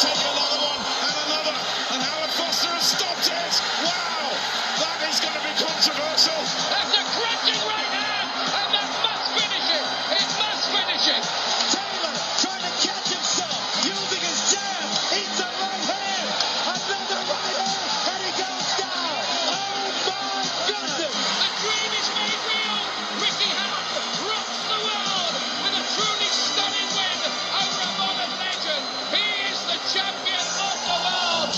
take another one and another, and Howard Foster has stopped it. Wow, that is going to be controversial. That's a crunching right hand, and that must finish it. It must finish it. Taylor trying to catch himself, using his jab. He's the right hand, another right hand, and he goes down. Oh my goodness! The dream is made real. Ricky Hatton rocks the world with a truly stunning win over a modern legend. He is the champion of the world.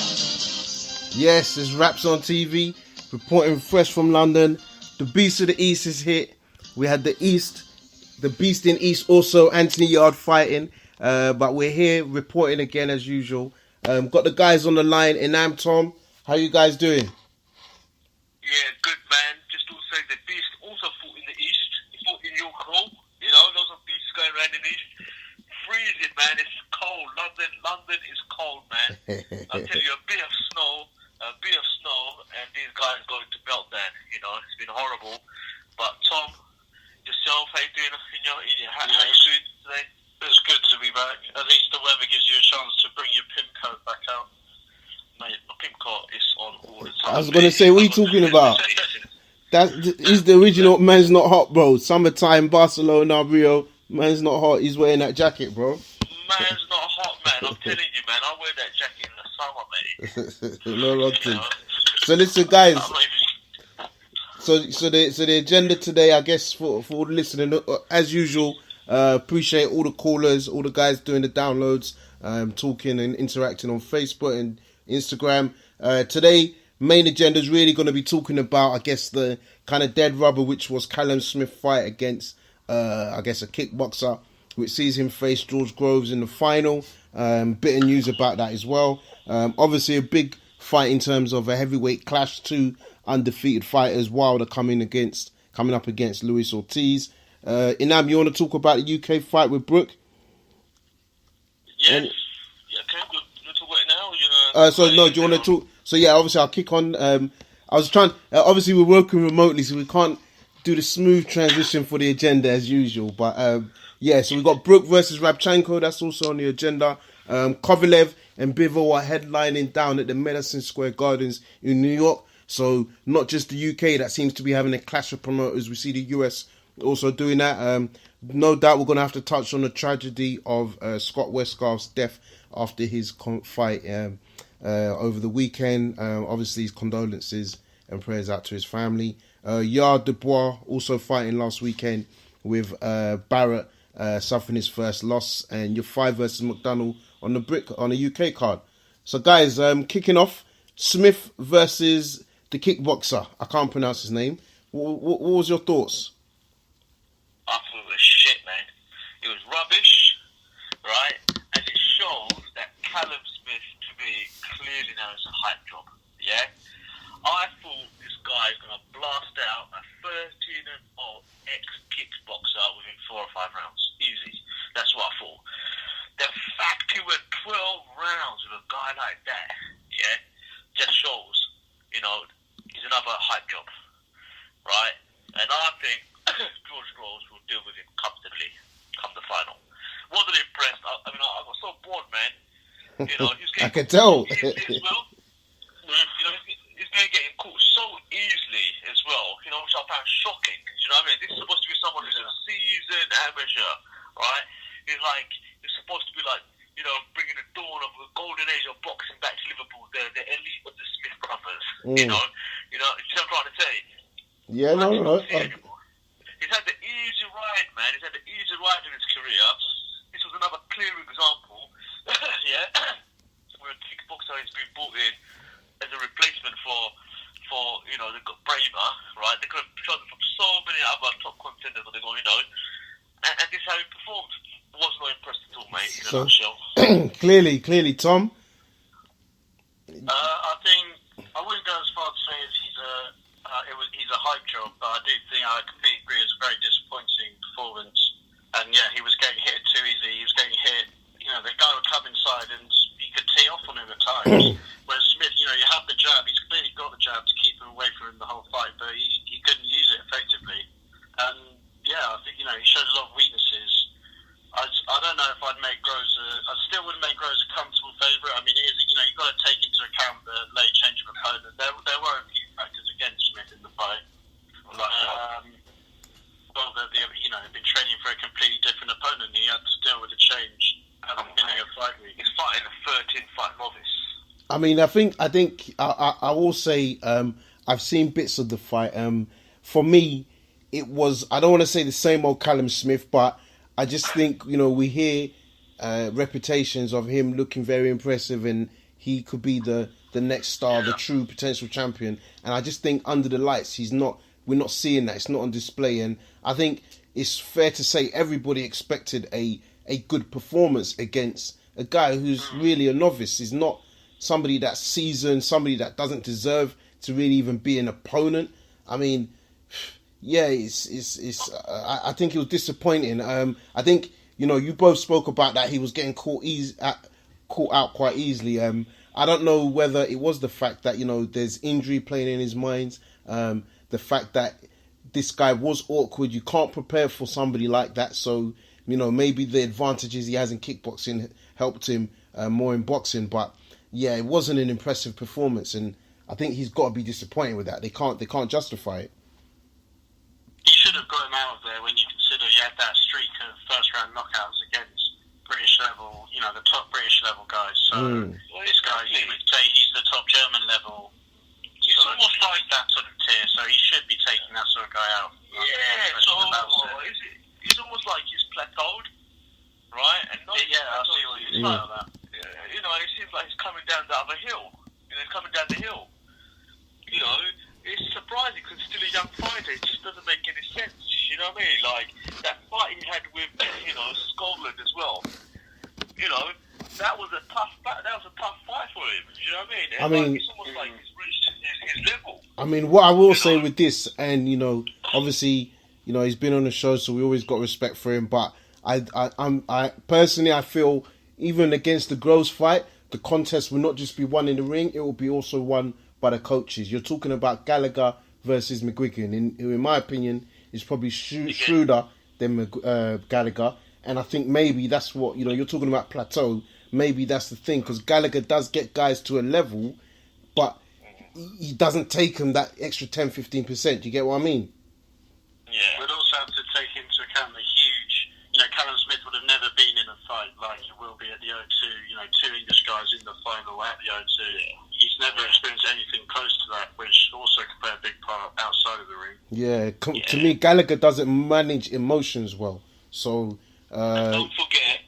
Yes, it's Raps on TV, reporting fresh from London. The Beast of the East is hit. We had the Beast in East, also Anthony Yard fighting. But we're here reporting again as usual. Got the guys on the line. Inam, Tom, how you guys doing? Yeah, good man. Just to say the Beast also fought in the East. He fought in York Hall. You know, lots of beasts going around in the East. Freezing, man. It's cold. London is cold, man. I tell you, a bit of snow, and these guys going to melt down. You know, it's been horrible. But Tom, yourself, how you doing? How you doing today? It's good to be back. At least the weather gives you a chance to bring your pimp coat back out. Mate, my pimp coat is on all the time. I was going to say, what are you talking about? That is the original Man's Not Hot, bro. Summertime, Barcelona, Rio. Man's Not Hot. He's wearing that jacket, bro. Man's not hot, man. I'm telling you, man. I wear that jacket in the summer, mate. No thing. So listen, guys. So the agenda today, I guess, for all the listening, as usual, appreciate all the callers, all the guys doing the downloads, talking and interacting on Facebook and Instagram. Today, main agenda is really going to be talking about, I guess, the kind of dead rubber, which was Callum Smith's fight against, I guess, a kickboxer, which sees him face George Groves in the final. Bit of news about that as well. Obviously, a big fight in terms of a heavyweight clash. Two undefeated fighters. Wilder coming up against Luis Ortiz. Inam, you want to talk about the UK fight with Brook? Yes. Yeah, okay. You talk about it now? So no, do you want to talk? So yeah, obviously I'll kick on. I was trying. Obviously we're working remotely, so we can't do the smooth transition for the agenda as usual. But yeah, so we got Brook versus Rabchenko. That's also on the agenda. Kovalev and Bivol are headlining down at the Madison Square Gardens in New York. So not just the UK that seems to be having a clash of promoters. We see the US also doing that. No doubt we're going to have to touch on the tragedy of Scott Westgarth's death after his fight over the weekend. Obviously, his condolences and prayers out to his family. Yard Dubois also fighting last weekend with Barrett suffering his first loss. And your 5 versus McDonald on the UK card. So guys, kicking off, Smith versus the kickboxer. I can't pronounce his name. What was your thoughts? I thought it was shit, man. It was rubbish, right? And it shows that Callum Smith, to me, clearly now is a hype job, yeah? I thought this guy is going to blast out a 13-0 ex-kickboxer within 4 or 5 rounds. Easy. That's what I thought. The fact he went 12 rounds with a guy like that, yeah, just shows, he's another hype job, right? And I think George Groves will deal with him comfortably come the final. Wasn't impressed. I got so bored, man. He's getting I can tell. easily as well. He's going to get caught so easily as well. Which I found shocking. You know what I mean? This is supposed to be someone who's a seasoned amateur, right? He's supposed to be bringing the dawn of the golden age of boxing back to Liverpool. The elite of the Smith brothers. You know what I'm trying to say? Yeah, no. He's had the easy ride, man. He's had the easy ride in his career. This was another clear example, yeah, where a kickboxer has been brought in as a replacement for they've got Braver, right? They could have chosen from so many other top contenders, but they're going, and this is how he performed. I was not impressed at all, mate, in a nutshell. Clearly, Tom? I think I wouldn't go as far to say as he's a hype job, but I do think I completely agree it's a very disappointing performance. And yeah, he was getting hit too easy. He was getting hit. The guy would come inside and he could tee off on him at times. Whereas Smith, you have the jab. He's clearly got the jab to keep him away from him the whole fight, but he couldn't use it effectively. And yeah, I think he showed a lot of weaknesses. I don't know if I'd make Groves. I still wouldn't make Groves a comfortable favourite. I I mean, I think I will say I've seen bits of the fight. For me, it was, I don't want to say the same old Callum Smith, but I just think, we hear reputations of him looking very impressive and he could be the next star, the true potential champion. And I just think under the lights, we're not seeing that. It's not on display. And I think it's fair to say everybody expected a good performance against a guy who's really a novice. He's not somebody that's seasoned, somebody that doesn't deserve to really even be an opponent. I mean, yeah, I think it was disappointing. I think, you both spoke about that he was getting caught out quite easily. I don't know whether it was the fact that, there's injury playing in his mind, the fact that this guy was awkward. You can't prepare for somebody like that. So, maybe the advantages he has in kickboxing helped him more in boxing. But yeah, it wasn't an impressive performance, and I think he's got to be disappointed with that. They can't justify it. You should have got him out of there when you consider he had that streak of first round knockouts against British level, the top British level guys. So this guy, you would say he's the top German level. He's almost like that sort of tier, so he should be taking that sort of guy out. Yeah, so it's almost like he's plateaued, right? And not I see what you're saying on that. It seems like he's coming down the other hill. He's coming down the hill. It's surprising because he's still a young fighter. It just doesn't make any sense. You know what I mean? Like that fight he had with, Scotland as well. That was a tough fight for him. You know what I mean? It's almost like he's reached his level. I mean, what I will say with this, and obviously, he's been on the show, so we always got respect for him. But I personally, I feel even against the Groves fight, the contest will not just be won in the ring; it will be also won by the coaches. You're talking about Gallagher versus McGuigan, who in my opinion is probably shrewder than Gallagher. And I think maybe that's what, you're talking about plateau. Maybe that's the thing, because Gallagher does get guys to a level, but he doesn't take them that extra 10-15%. Do you get what I mean? Yeah. We'd also have to take into account the huge, Callum Smith would have never been in a fight like he will be at the O2. Two English guys in the final at the O2. He's never experienced anything close to that, which also could play a big part outside of the ring. Yeah, to me, Gallagher doesn't manage emotions well. So, don't forget,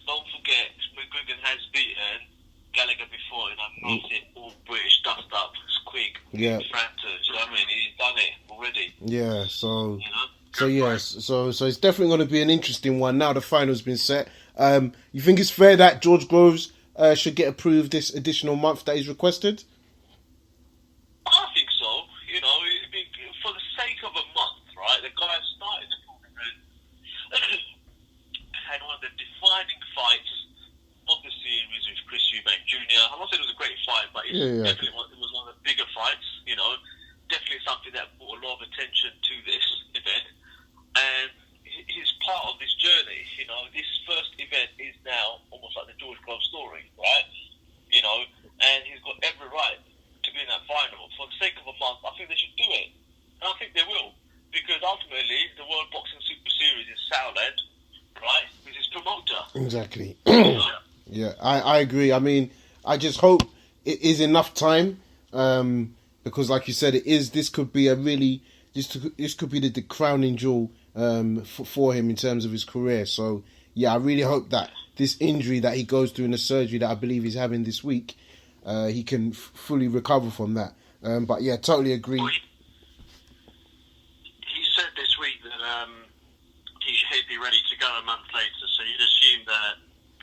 McGuigan has beaten Gallagher before in a massive all British dust up squig. Yeah. Fractures, you know what I mean? He's done it already. Yeah, so it's definitely going to be an interesting one. Now the final's been set. You think it's fair that George Groves should get approved this additional month that he's requested? I think so. For the sake of a month, right? The guy started the tournament, had one of the defining fights of the series with Chris Eubank Jr. I'm not saying it was a great fight, but it was one of the bigger fights. Definitely something that brought a lot of attention to this event, and he's part of this journey. This first event is now almost like the George Groves story, right? And he's got every right to be in that final. For the sake of a month, I think they should do it, and I think they will, because ultimately the World Boxing Super Series is Sauerland, right? With his promoter. Exactly. Yeah, I agree. I mean, I just hope it is enough time, because, like you said, this could be this could be the crowning jewel for him in terms of his career. So, yeah, I really hope that this injury that he goes through in the surgery that I believe he's having this week, he can fully recover from that. But yeah, totally agree. He said this week that he'd be ready to go a month later, so you'd assume that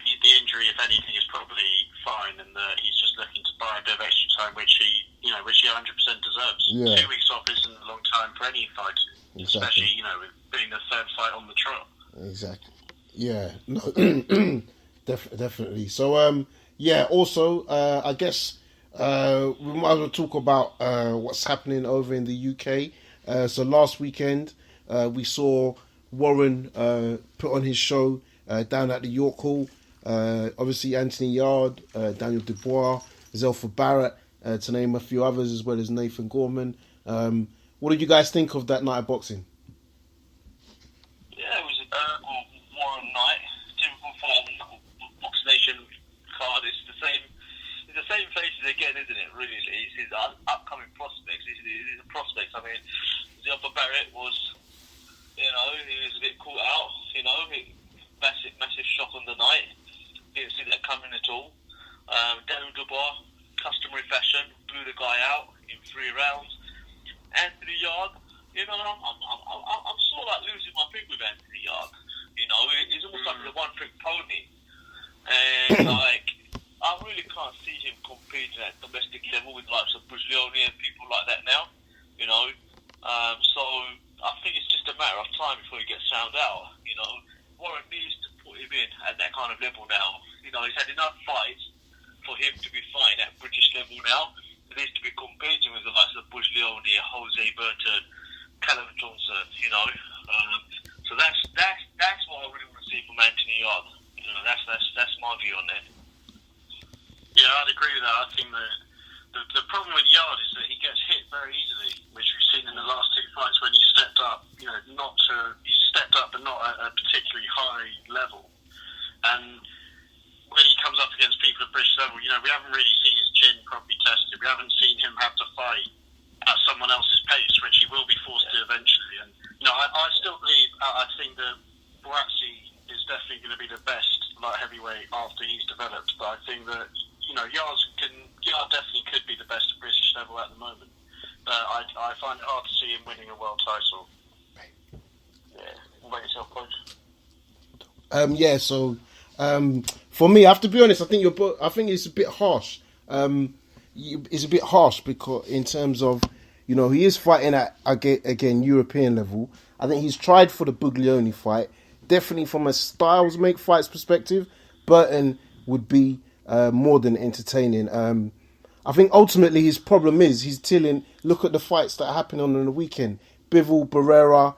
the injury, if anything, is probably fine, and that he's just looking to buy a bit of extra time, which he 100% deserves. Yeah. 2 weeks off isn't a long time for any fighter, especially with being the third fight on the trot. Exactly. Yeah. No. Definitely. So also I guess we might as well talk about what's happening over in the UK. So last weekend we saw Warren put on his show down at the York Hall. Obviously Anthony Yard, Daniel Dubois, Zelfa Barrett, to name a few others, as well as Nathan Gorman. What did you guys think of that night of boxing? Yeah, it was a Warren night. Typical for Box Nation card. It's the same faces bar, customary fashion, blew the guy out in 3 rounds. Anthony Yard, you know, I'm sort of like losing my pig with Anthony Yard. You know, he's almost like the one-trick pony. And, like, I really can't see him competing at domestic level with likes of Buglioni and people like that now. You know, so I think it's just a matter of time before he gets found out. You know, Warren needs to put him in at that kind of level now. You know, he's had enough fights for him to be fighting at British level now. He needs to be competing with the likes of Buglioni, Jose Burton, Callum Johnson. You know, so that's what I really want to see from Anthony Yard. You know, that's my view on that. Yeah, I'd agree with that. I think that the problem with Yard is that he gets hit very easily, which we've seen in the last 2 fights when he stepped up. You know, he stepped up, but not at a particularly high level. And when he comes up against people at British level, you know, we haven't really seen his chin properly tested. We haven't seen him have to fight at someone else's pace, which he will be forced to eventually. And you know, I still believe. I think that Boazzi is definitely going to be the best light heavyweight after he's developed. But I think that, you know, Yard definitely could be the best at British level at the moment. But I find it hard to see him winning a world title. Yeah. What about yourself, Coach? Yeah, so for me, I have to be honest, I think it's a bit harsh. It's a bit harsh because in terms of, you know, he is fighting at again European level. I think he's tried for the Buglioni fight. Definitely from a styles make fights perspective, Burton would be more than entertaining. I think ultimately his problem is he's tilling. Look at the fights that are happening on the weekend. Bivol, Barrera,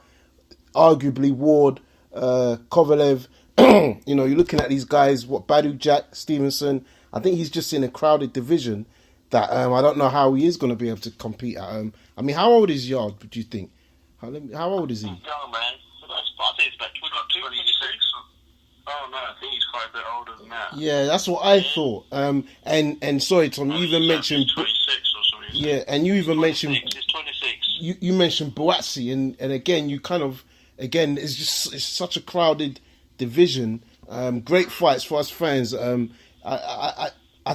arguably Ward, Kovalev. You know, you're looking at these guys, Badu, Jack, Stevenson. I think he's just in a crowded division that I don't know how he is going to be able to compete at. I mean, how old is Yard, do you think? How old is he? Young man. I think it's about 22, 26. Oh no, I think he's quite a bit older than that. Yeah, that's what I thought. And sorry, Tom, you even mentioned 26 or something. Yeah, and you even mentioned He's 26. you mentioned Boazzi, and again you kind of it's such a crowded division. Great fights for us fans. I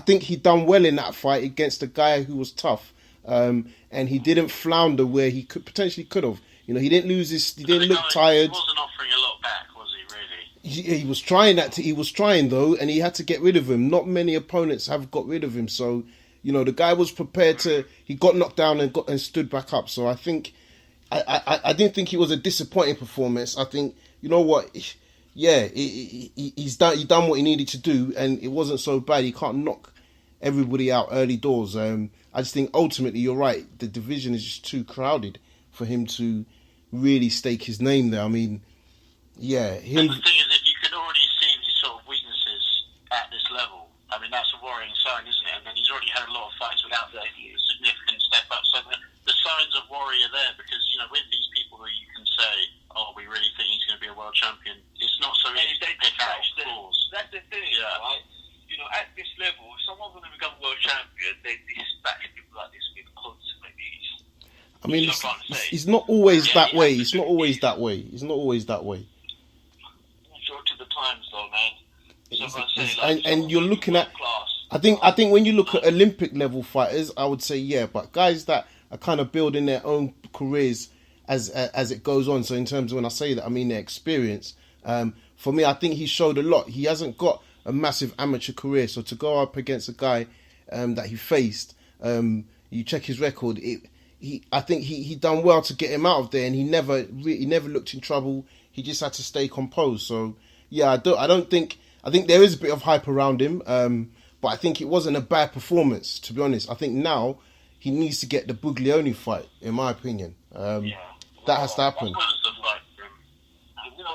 think he done well in that fight against a guy who was tough, and he didn't flounder where he could have. You know, he didn't look tired. He wasn't offering a lot back, was he? Really? He was trying that. He was trying though, and he had to get rid of him. Not many opponents have got rid of him, so you know the guy was prepared to. He got knocked down and stood back up. So I think I didn't think it was a disappointing performance. I think, you know what, yeah, he's done what he needed to do, and it wasn't so bad. He can't knock everybody out early doors. I just think ultimately you're right. The division is just too crowded for him to really stake his name there. I mean, yeah, him. And the thing is that you can already see these sort of weaknesses at this level. I mean, that's a worrying sign, isn't it? And then he's already had a lot of fights without a significant step up. So the signs of worry are there because, you know, with these people who you can say, oh, we really think he's going to be a world champion, it's not so easy to pick out flaws. That's the thing, right? You know, at this level, if someone's going to become world champion, they dispatch people like this with consummate ease. I mean, it's not always that way. It's not always that way. It's not always that way. Majority of the times, though, man. And you're looking at. I think when you look at Olympic level fighters, I would say yeah, but guys that are kind of building their own careers as it goes on. So in terms of when I say that, I mean their experience. For me, I think he showed a lot. He hasn't got a massive amateur career, so to go up against a guy that he faced, you check his record. I think he done well to get him out of there, and he never looked in trouble. He just had to stay composed. So yeah, I think there is a bit of hype around him, but I think it wasn't a bad performance, to be honest. I think now he needs to get the Buglioni fight, in my opinion. That has to happen. You know,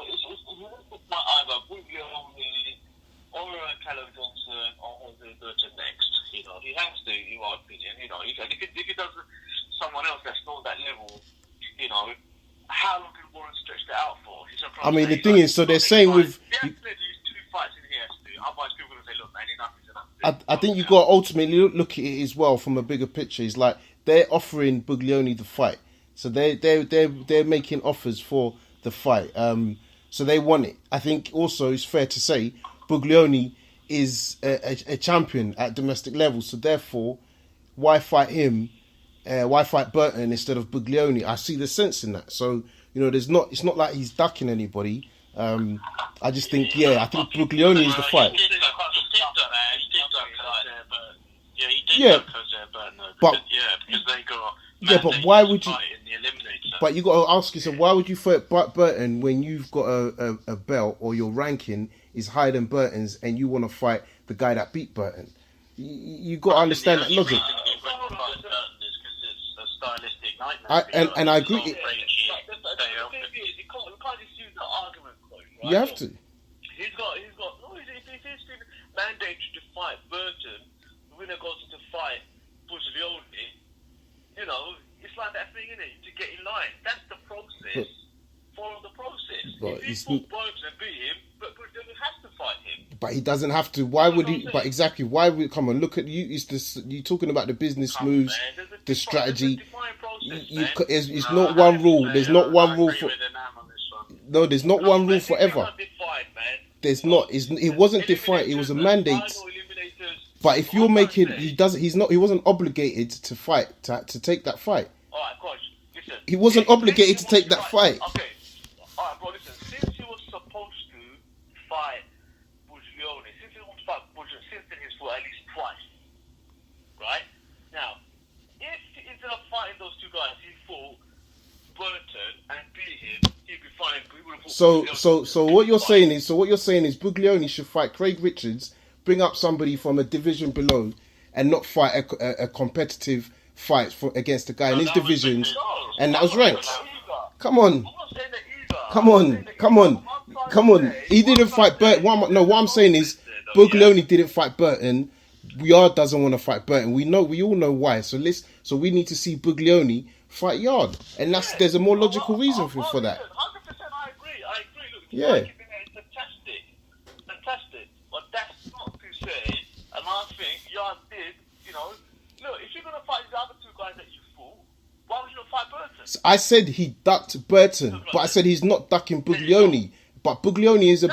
it's not either Buglioni or Callum Johnson or Jose Burton next. You know, he has to, in my opinion. You know, if he does someone else that's not that level, you know, how long can Warren stretch that out for? I mean, the thing is, so they're saying with. I think you've got to ultimately look at it as well from a bigger picture. It's like they're offering Buglioni the fight, so they're making offers for the fight. So they want it. I think also it's fair to say Buglioni is a champion at domestic level. So therefore, why fight him? Why fight Burton instead of Buglioni? I see the sense in that. So it's not like he's ducking anybody. I just think, I think Buglioni is the fight. He did duck Jose Burton. Yeah, he did Yeah. duck Jose Burton, though. But- Because they got... Yeah, but why would you? fight in the Eliminator. But you got to ask yourself, why would you fight Burton when you've got a belt or your ranking is higher than Burton's, and you want to fight the guy that beat Burton? You got to understand that logic. It's a stylistic nightmare. And I agree. The thing is, you can't just use that argument, right? You have to. He's been mandated to fight Burton. The winner goes to fight Buglioni. It's like that thing, innit? To get in line. That's the process. Follow the process. But if he fought Burton and beat him, but Buglioni has to fight him. But he doesn't have to. Why would he? But exactly, why would? Come on, look at you. It's this. You talking about the business moves, the strategy. It's not one rule. There's not one rule for. No, there's not one rule forever. There's not. It wasn't defined. It was a mandate. But if you're making, he doesn't. He wasn't obligated to fight to take that fight. All right, coach. Listen. He wasn't obligated to take that fight. Okay. All right, bro. Listen. Since he was supposed to fight Buglioni, since then he's fought at least twice. Right now, if instead of fighting those two guys, he fought Burton and beat him, he'd be fine. He would have fought Buglioni. So what you're saying is Buglioni should fight Craig Richards, bring up somebody from a division below, and not fight a competitive fight against the guy in his divisions, and that was ranked. Come on. I'm not saying that either. Come on. He didn't fight Burton. What I'm saying is Buglioni didn't fight Burton. Yard doesn't want to fight Burton. We all know why. So we need to see Buglioni fight Yard, and there's a more logical reason for that. 100%, I agree. Look, Yeah. it's fantastic. But that's not to say, and I think Yard did. Look, if you're gonna fight the other two guys that you fought, why would you not fight Burton? I said he ducked Burton, but I said he's not ducking Buglioni. But Buglioni is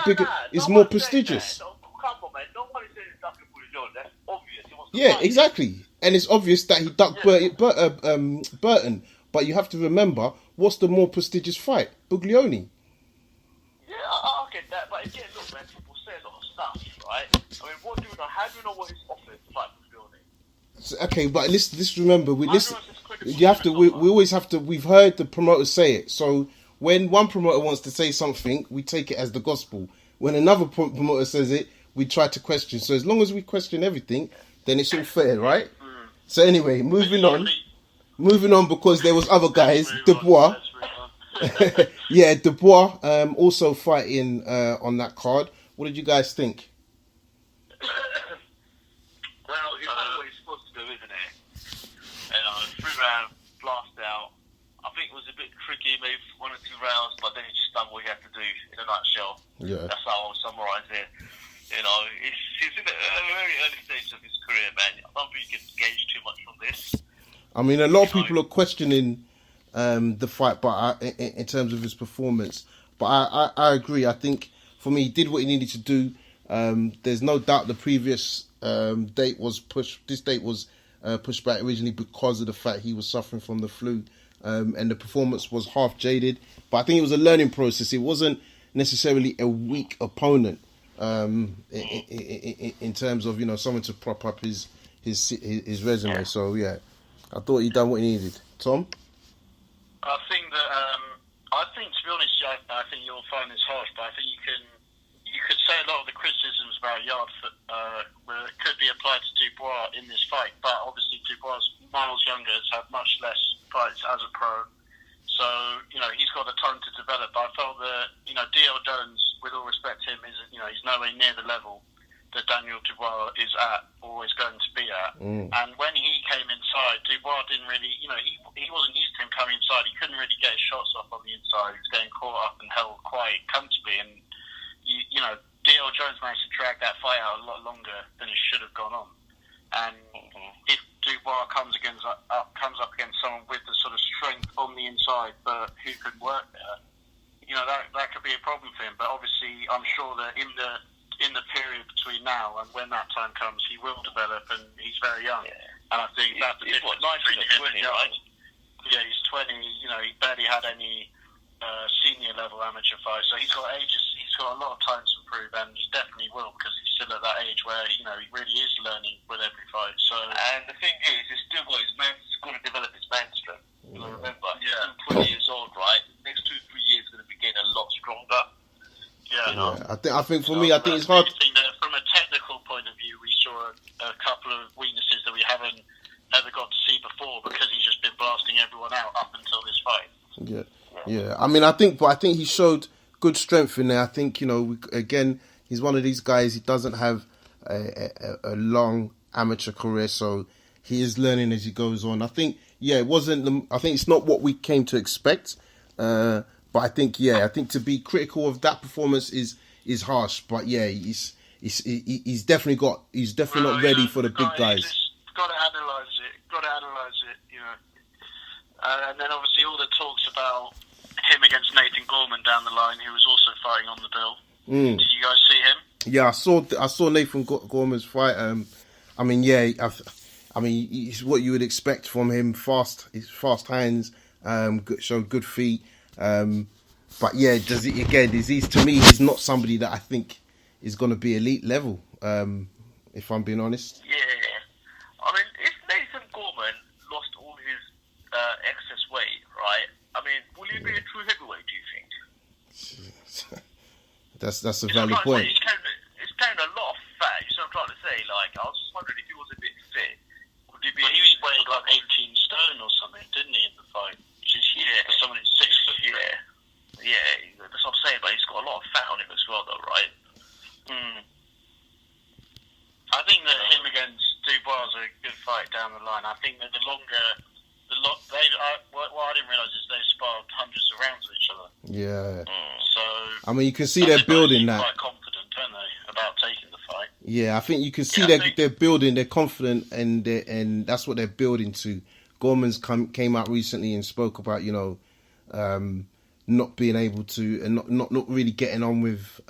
is more prestigious. No, come on, man. Nobody said he's ducking Buglioni. That's obvious. He wants to Yeah, fight. exactly. And it's obvious that he ducked Burton. But you have to remember, what's the more prestigious fight? Buglioni. Yeah, I get that. But again, look, man. People say a lot of stuff, right? I mean, what do we know? How do we know what he's offered to fight Buglioni? Okay, but let's remember. We always have to. We've heard the promoters say it. So when one promoter wants to say something, we take it as the gospel. When another promoter says it, we try to question. So as long as we question everything, then it's all fair, right? So anyway, moving on because there was other guys. Dubois. Yeah, Dubois also fighting on that card. What did you guys think? Well, you know what he's supposed to do, isn't it? 3-round blast out. I think it was a bit tricky, maybe 1 or 2 rounds, but then he just done what he had to do in a nutshell. Yeah. That's how I'll summarise it. He's in a very early stage of his career, man. I don't think you can gauge too much from this. I mean, a lot of people are questioning the fight, but in terms of his performance. But I agree. I think for me, he did what he needed to do. There's no doubt the previous date was pushed. This date was pushed back originally because of the fact he was suffering from the flu, and the performance was half jaded. But I think it was a learning process. It wasn't necessarily a weak opponent in terms of someone to prop up his resume. So yeah, I thought he done what he needed. Tom? I think that to be honest, I think you'll find this harsh, but I think you could say a lot of the criticisms about Yard could be applied to Dubois in this fight, but obviously Dubois is miles younger, has had much less fights as a pro, so he's got the time to develop. But I felt that D.L. Jones, with all respect to him, is he's nowhere near the level that Daniel Dubois is at, or is going to be at. And when he came inside, Dubois didn't really, he wasn't used to him coming inside. He couldn't really get his shots off on the inside. He was getting caught up and held quite comfortably. And D.L. Jones managed to drag that fight out a lot longer than it should have gone on. And if Dubois comes up against someone with the sort of strength on the inside, but who could work there, that could be a problem for him. But obviously, I'm sure that in in the period between now and when that time comes, he will develop, and he's very young. Yeah. And I think that's the He's difference what, 19 between or him 20, and right? Yeah, he's 20. You know, he barely had any senior level amateur fights, so he's got a lot of time to improve, and he definitely will, because he's still at that age where, you know, he really is learning with every fight. So, And the thing is, he's still got he's got to develop his man strength. You got to remember, he's Yeah. still 20 years old, right? Next 2-3 years, he's going to be getting a lot stronger. yeah. You know? I think for me, I think it's hard. I think that from a technical point of view, we saw a couple of weaknesses that we haven't ever got to see before, because he's just been blasting everyone out up until this fight. Yeah. I mean, I think he showed good strength in there. I think, you know, again, he's one of these guys. He doesn't have a long amateur career, so he is learning as he goes on. I think, it wasn't. I think it's not what we came to expect. But I think, to be critical of that performance is harsh. But he's definitely not ready for the big guys. Got to analyze it. You know. And then obviously all the talks about him against Nathan Gorman down the line, who was also fighting on the bill. Did you guys see him? Yeah, I saw Nathan Gorman's fight. I mean, it's what you would expect from him. His fast hands, showed good feet. But to me, he's not somebody that I think is going to be elite level. If I'm being honest. Yeah. I mean, if Nathan Gorman lost all his excess weight, right? I mean, will he be a true heavyweight, do you think? That's a valid point. He's carrying a lot of fat. You see what I'm trying to say? Like, I was just wondering if he was a bit fit. Would he be? But he was weighing like 18 stone or something, didn't he, in the fight? Which is huge for someone who's 6 foot. Yeah, that's what I'm saying. But he's got a lot of fat on him as well, though, right? I think that him against Dubois is a good fight down the line. I think that what I didn't realise is they sparred hundreds of rounds with each other. Yeah. So I mean, you can see they're building that. Quite confident, don't they, about taking the fight? Yeah, I think you can see Yeah, they're building. They're confident, and that's what they're building to. Gorman's came out recently and spoke about, you know, not being able to, and not really getting on with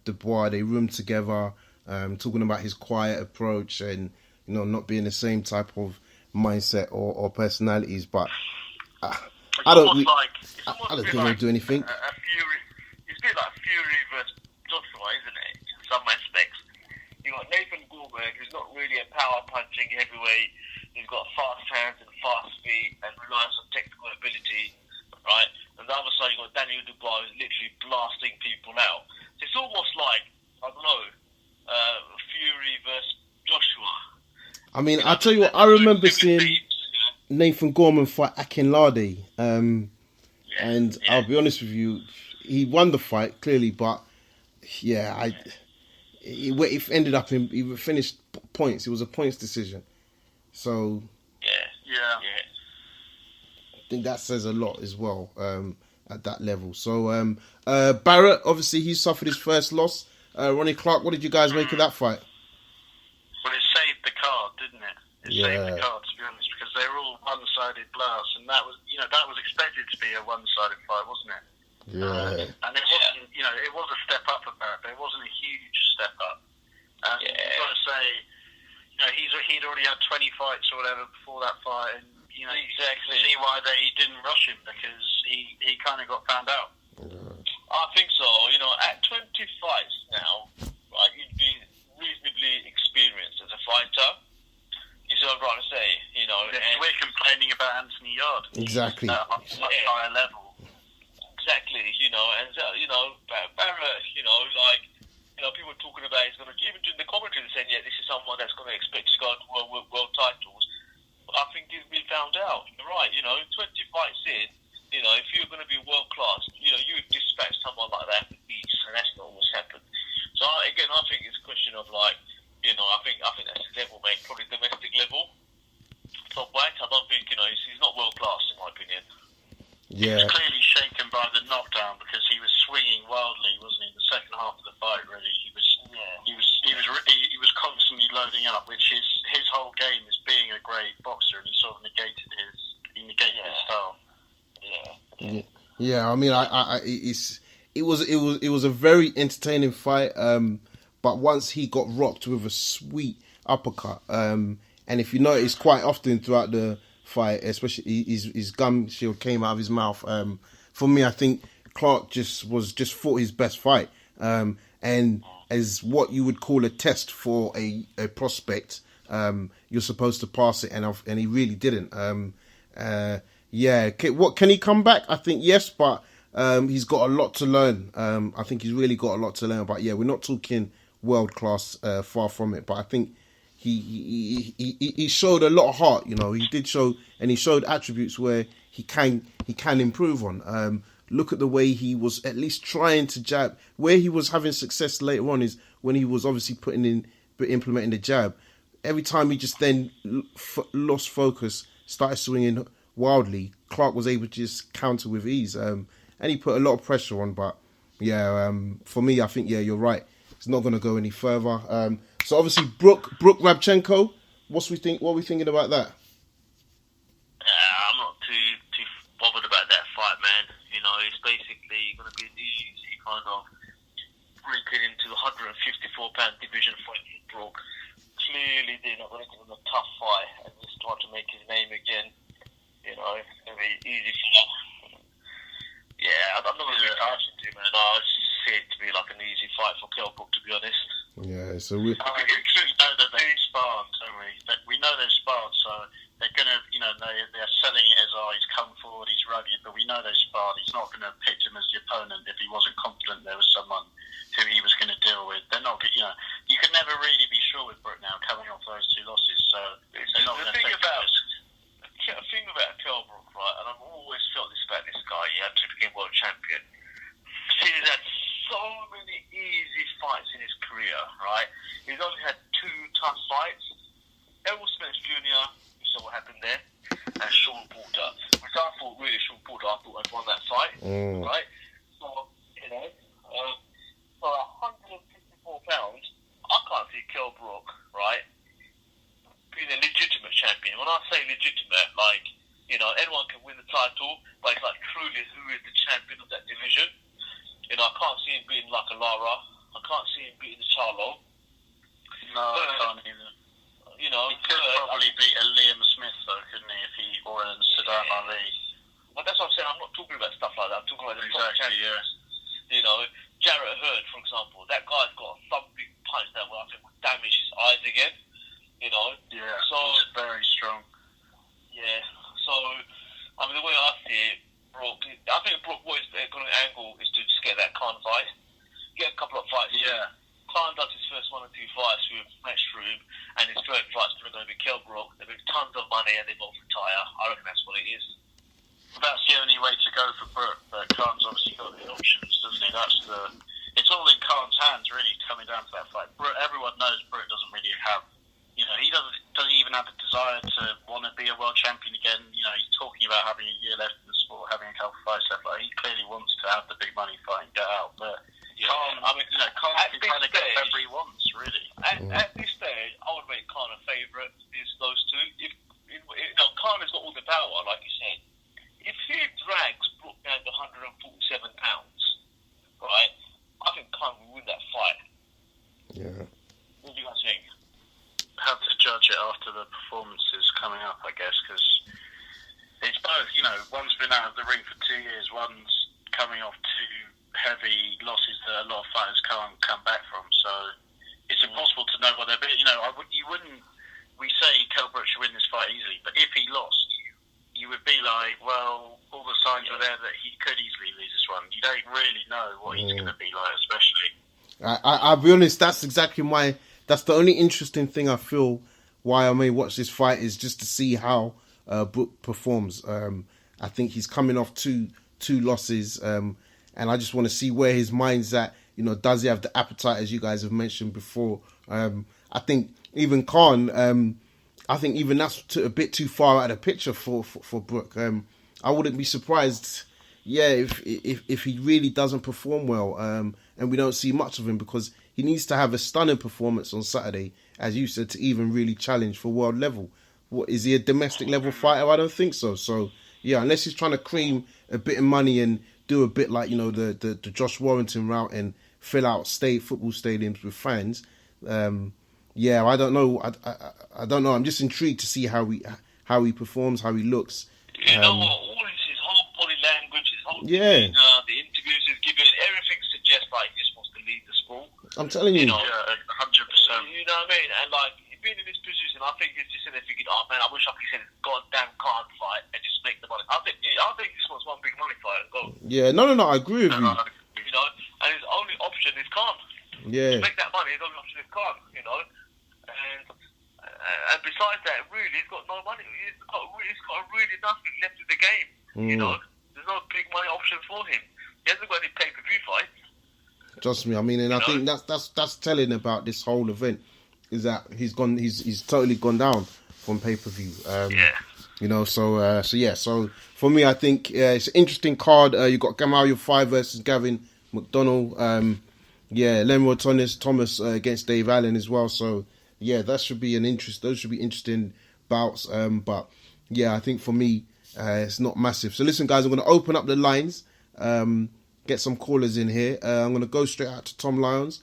Dubois. They roomed together, talking about his quiet approach and, you know, not being the same type of mindset or personalities. But I don't think they'll do anything. It's a bit like Fury versus Joshua, isn't it? In some aspects, you got Nathan Gorman, who's not really a power punching heavyweight. He's got fast hands and fast feet and relies on technical ability, right? And the other side, you got Daniel Dubois, who's literally blasting people out. So it's almost like, I don't know, Fury versus Joshua. I mean, I'll tell you what, I remember seeing Nathan Gorman fight Akinlade, and I'll be honest with you, he won the fight clearly, but he ended up he finished points. It was a points decision, so Yeah. I think that says a lot as well at that level. So Barrett, obviously, he suffered his first loss. Ronnie Clark, what did you guys make of that fight? Well, it saved the card, didn't it? It saved the card, to be honest, because they were all one-sided blasts, and that was expected to be a one-sided fight, wasn't it? Yeah. And it wasn't, it was a step up for Barrett, but it wasn't a huge step up. And you've got to say, he'd already had 20 fights or whatever before that fight, and Exactly. See why they didn't rush him, because he kind of got found out. I think so. At 20 fights now, right, you'd be reasonably experienced as a fighter. You see what I'm trying to say? We're complaining about Anthony Yard. Exactly. At a much higher level. Exactly. Barrett, people talking about he's going to, even during the commentary, saying, this is someone that's going to expect to go to world titles. But I think he's been found out. You're right. 20 fights in, if you're going to be world class, you would dispatch someone like that with ease, and that's not what's happened. So again, I think it's a question of I think that's his level, mate. Probably domestic level. Top weight. I don't think he's not world class in my opinion. Yeah. He was clearly shaken by the knockdown, because he was swinging wildly, wasn't he? In the second half of the fight, really, he was constantly loading up, which is his whole game is being a great boxer, and he sort of negated his style. Yeah, I mean, it was a very entertaining fight. But once he got rocked with a sweet uppercut, and if you notice, quite often throughout the fight, especially his gum shield came out of his mouth. For me, I think Clark just fought his best fight, and as what you would call a test for a prospect, you're supposed to pass it, and he really didn't. What can he come back? I think yes, but he's got a lot to learn. I think he's really got a lot to learn. But yeah, we're not talking world class, far from it. But I think he showed a lot of heart. You know, he did show, and he showed attributes where he can improve on. Look at the way he was at least trying to jab. Where he was having success later on is when he was obviously implementing the jab. Every time he just then lost focus, started swinging wildly, Clark was able to just counter with ease. And he put a lot of pressure on. But yeah, for me, I think, yeah, you're right. It's not going to go any further. So obviously, Brook Rabchenko, what are we thinking about that? I'm not too bothered about that fight, man. You know, it's basically going to be an easy kind of breaking into the 154-pound division fight for Brook. Clearly, they're not going to give him a tough fight and just try to make his name again. You know, it's going to be easy for him. Yeah, I'm not going to be touching to, man. I just see it to be like an easy fight for Kel Brook, to be honest. Yeah, so we know that they've sparred, don't we? We know they've sparred, so they're going to, you know, they're selling it as, he's come forward, he's rugged, but we know they've sparred. He's not going to pick him as the opponent if he wasn't confident there was someone who he was going to deal with. They're not, you know, you can never really be sure with Brook now coming off those two losses, so they're not going to take the risk. The thing about Kel Brook, right, and I've always felt this about this guy, he had to become world champion. He's had so many easy fights in his career, right? He's only had 2 tough fights. Errol Spence Jr., you saw what happened there, and Sean Porter, which I thought really Sean Porter, I thought had won that fight, right? So, you know, for 154 pounds, I can't see Kel Brook, right, being a legitimate champion. When I say legitimate, like, you know, anyone can win the title, but it's like truly who is the champion of that division. You know, I can't see him beating like a Lara. I can't see him beating the Charlo. No, I can't either. You know, he could probably beat a Liam Smith though, couldn't he? Or a Saddam Ali. But that's what I'm saying. I'm not talking about stuff like that. I'm talking about the top Exactly, champions. yeah. You know, Jarrett Hurd, for example. That guy's got some big punch that I think would damage his eyes again. You know. Yeah. So he's very strong. yeah. So I mean, the way I see it, Brook, I think Brook, what is going to angle is to just get that Khan fight, get a couple of fights. Yeah. Khan does his first 1 or 2 fights with Matchroom, and his third fight's probably going to be Kel Brook. They make tons of money and they both retire. I reckon that's what it is. That's the only way to go for Brook, but Khan's obviously got the options, doesn't he? It's all in Khan's hands, really, coming down to that fight. Everyone knows Brook doesn't really have, you know, he doesn't even have the desire to want to be a world champion again. You know, he's talking about having a year left in the sport, having a couple of fights left. Like, he clearly wants to have the big money fight and get out, but Yeah. Khan, I mean, you know, Khan can kind of get whatever he wants, really. At this stage, I would make Khan a favourite. Those two. If you know, Khan has got all the power, like you said. If he drags Brook down to 147 pounds, right, I think Khan will win that fight. yeah. What do you guys think? Have to judge it after the performances coming up, I guess, because it's both, you know, one's been out of the ring for 2 years, one's coming off 2 heavy losses that a lot of fighters can't come back from, so it's impossible to know what they're, you know, we say Kel Brook should win this fight easily, but if he lost, you would be like, well, all the signs are there that he could easily lose this one. You don't really know what he's going to be like, especially. I'll be honest, that's the only interesting thing I feel why I may watch this fight is just to see how Brook performs. I think he's coming off two losses, and I just want to see where his mind's at. You know, does he have the appetite, as you guys have mentioned before? I think even Khan, I think even that's a bit too far out of the picture for Brook. I wouldn't be surprised, if he really doesn't perform well, and we don't see much of him, because he needs to have a stunning performance on Saturday, as you said, to even really challenge for world level. What is he, a domestic level fighter? I don't think so. So yeah, unless he's trying to cream a bit of money and do a bit like, the Josh Warrington route and fill out football stadiums with fans. I don't know. I don't know. I'm just intrigued to see how he performs, how he looks. You know what? All his whole body language, his whole Yeah. the interviews he's giving, everything suggests like he just wants to lead the sport. I'm telling you. You know, Yeah, 100%. you know what I mean? And like being in this position, I think he's just in there thinking, "Oh man, I wish I could send a goddamn card fight and just make the money." I think he just wants one big money fight and go. Yeah, no, I agree with you. You know, and his only option is calm. Yeah, To make that money, his only option is calm. You know, and besides that, really, he's got no money. He's got really nothing left in the game. You know, there's no big money option for him. He hasn't got any pay-per-view fights. trust me. I mean, and I think that's telling about this whole event is that he's totally gone down from pay-per-view. So for me, I think it's an interesting card. You got Gamal 5 versus Gavin McDonnell. Leroy Thomas against Dave Allen as well. So yeah, those should be interesting bouts. But yeah, I think for me, it's not massive. So listen, guys, I'm going to open up the lines. Get some callers in here. I'm going to go straight out to Tom Lyons.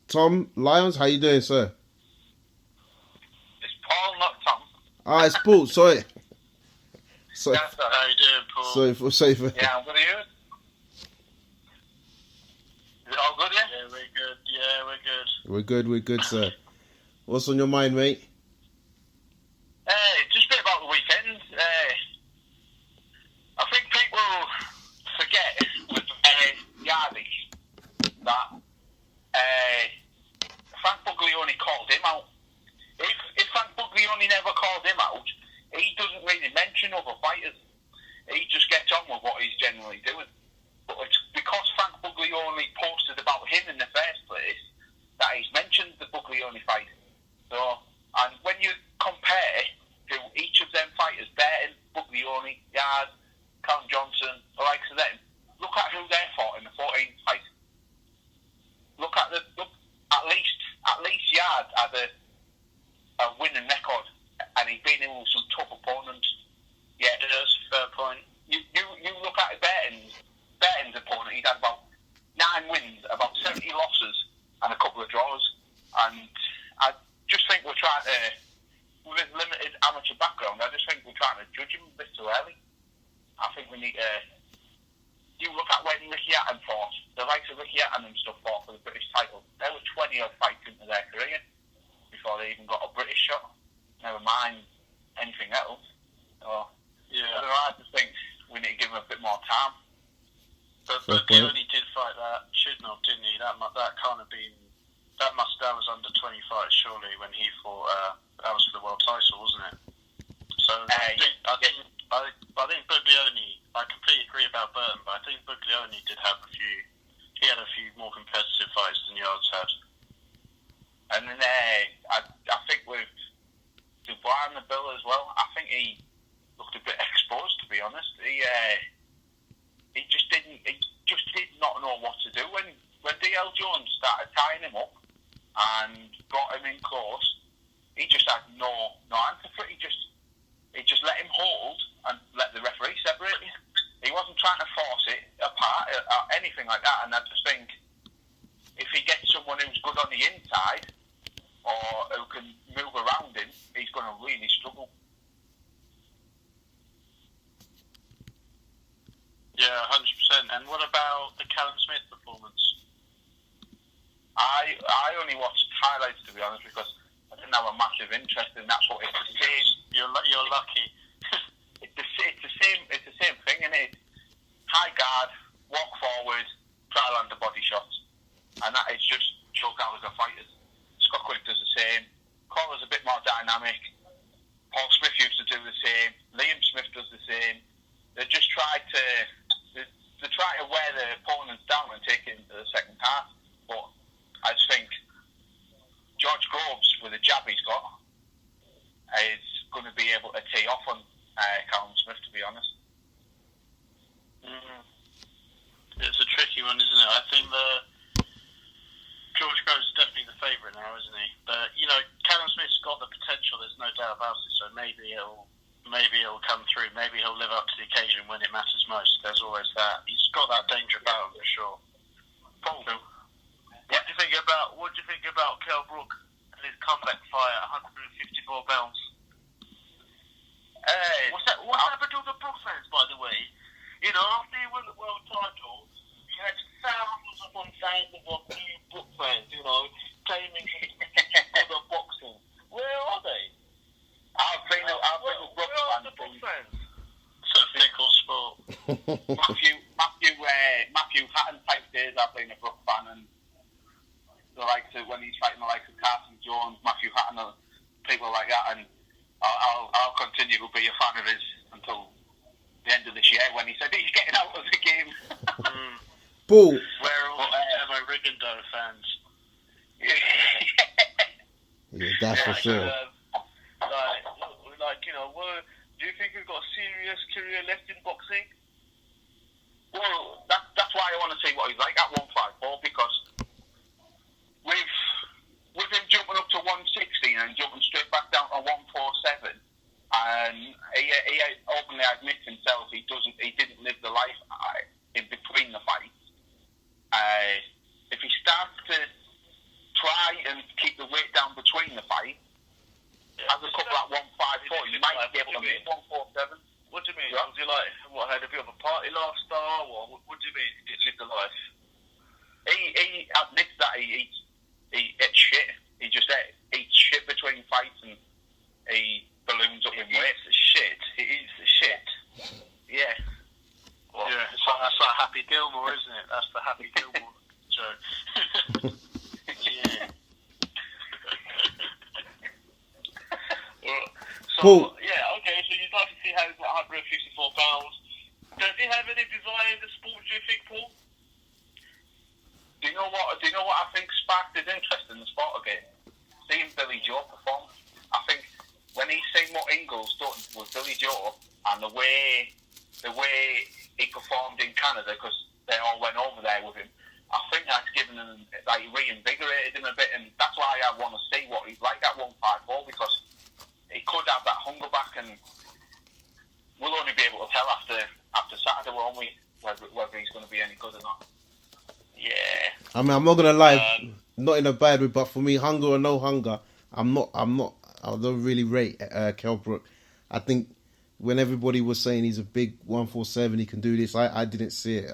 Tom Lyons, how you doing, sir? It's Paul, not Tom. Ah, it's Paul. Sorry. How you doing, Paul? Sorry for. Yeah, I'm good. Are you? Is it all good, yeah? Yeah, we're good. We're good, sir. What's on your mind, mate? Just a bit about the weekend. I think people forget with Yardi that Frank Buglioni called him out. If Frank Buglioni never called him out, he doesn't really mention other fighters. He just gets on with what he's generally doing. But it's because Frank Buglioni posted about him in the first place that he's mentioned the Buglioni fight. So, and when you compare to each of them fighters, Burton, Buglioni, Yard, Count Johnson, the likes of them, look at who they fought in the 14th fight. Look at at least Yard had a winning record, and he's been in with some tough opponents. Yeah, that's a fair point. You look at Burton's opponent, he's had about 9 wins, about 70 losses, and a couple of draws. And I just think we're trying to, with his limited amateur background, I just think we're trying to judge him a bit too early. I think we need to. You look at when Ricky Hatton fought, the likes of Ricky Hatton and stuff fought for the British title. There were 20 odd fights into their career before they even got a British shot. Never mind anything else. So, I just think we need to give him a bit more time. But Buglioni did fight that Chidnov, didn't he? That can't have been. That was under 25, surely, when he fought. That was for the world title, wasn't it? So I think Buglioni. I completely agree about Burton, but I think Buglioni did have a few. He had a few more competitive fights than Yards had. And then I think with Dubois on the bill as well, I think he looked a bit exposed, to be honest. He just did not know what to do when DL Jones started tying him up and brought him in close. He just had no answer for it. He just let him hold and let the referee separate it. He wasn't trying to force it apart or anything like that. And I just think if he gets someone who's good on the inside or who can move around him, he's going to really struggle. Yeah, 100%. And what about the Callum Smith performance? I only watched highlights, to be honest, because I didn't have a massive interest in that. But it's the same. You're lucky. It's the same thing, isn't it? High guard, walk forward, try to land the body shots, and that is just Joe Gallagher fighters. Scott Quick does the same. Collar's a bit more dynamic. Paul Smith used to do the same. Liam Smith does the same. They just try to wear the opponents down and take it into the second half. But I just think George Groves, with the jab he's got, is going to be able to tee off on Callum Smith, to be honest. It's a tricky one, isn't it? I think George Groves is definitely the favourite now, isn't he? But Callum Smith's got the potential. There's no doubt about it. So maybe maybe he'll come through. Maybe he'll live up to the occasion when it matters most. There's always that. He's got that danger about him for sure. Paul, what do you think about Kel Brook and his comeback fight at 154 pounds? What's happened to the Brook fans, by the way? You know, after he won the world title, you had thousands upon thousands of new Brook fans, you know, claiming for the boxing. Where are they? I've been a Brook fans. It's a fickle sport. Matthew Hatton type days I've been a Brook fan, and the likes of when he's fighting the likes of Carson Jones, Matthew Hatton, and people like that, and I'll continue to be a fan of his until the end of this year when he said he's getting out of the game. Paul. Where are all the Demo Rigando fans? Yeah, that's for sure. Do you think he's got a serious career left in boxing? Well, that's why I want to see what he's like at 154, because with him jumping up to 116 and jumping straight back down to 147, and he openly admits himself he didn't live the life in between the fights. If he starts to try and keep the weight down between the fights, as a couple at 154, you might be able to make 147. What do you mean? Was he like, had a bit of a party lifestyle, or what do you mean he didn't live the life? He admits that he ate shit. He just eats shit between fights, and he balloons up in weight. He eats the shit. Yeah. Well, yeah, that's like Happy Gilmore, isn't it? That's the Happy Gilmore joke. Yeah. Paul. So you'd like to see how he's at 154 pounds. Does he have any desire in the sport, do you think, Paul? Do you know what I think sparked his interest in the sport again? Seeing Billy Joe perform. I think when he seen what Ingles done with Billy Joe and the way he performed in Canada, because they all went over there with him, I think that's given him, reinvigorated him a bit, and that's why I want to see what he's like at 154, because he could have that hunger back, and we'll only be able to tell after Saturday, won't we, whether he's going to be any good or not. Yeah. I mean, I'm not gonna lie, not in a bad way, but for me, hunger or no hunger, I don't really rate Kel Brook. I think when everybody was saying he's a big 147, he can do this, I didn't see it.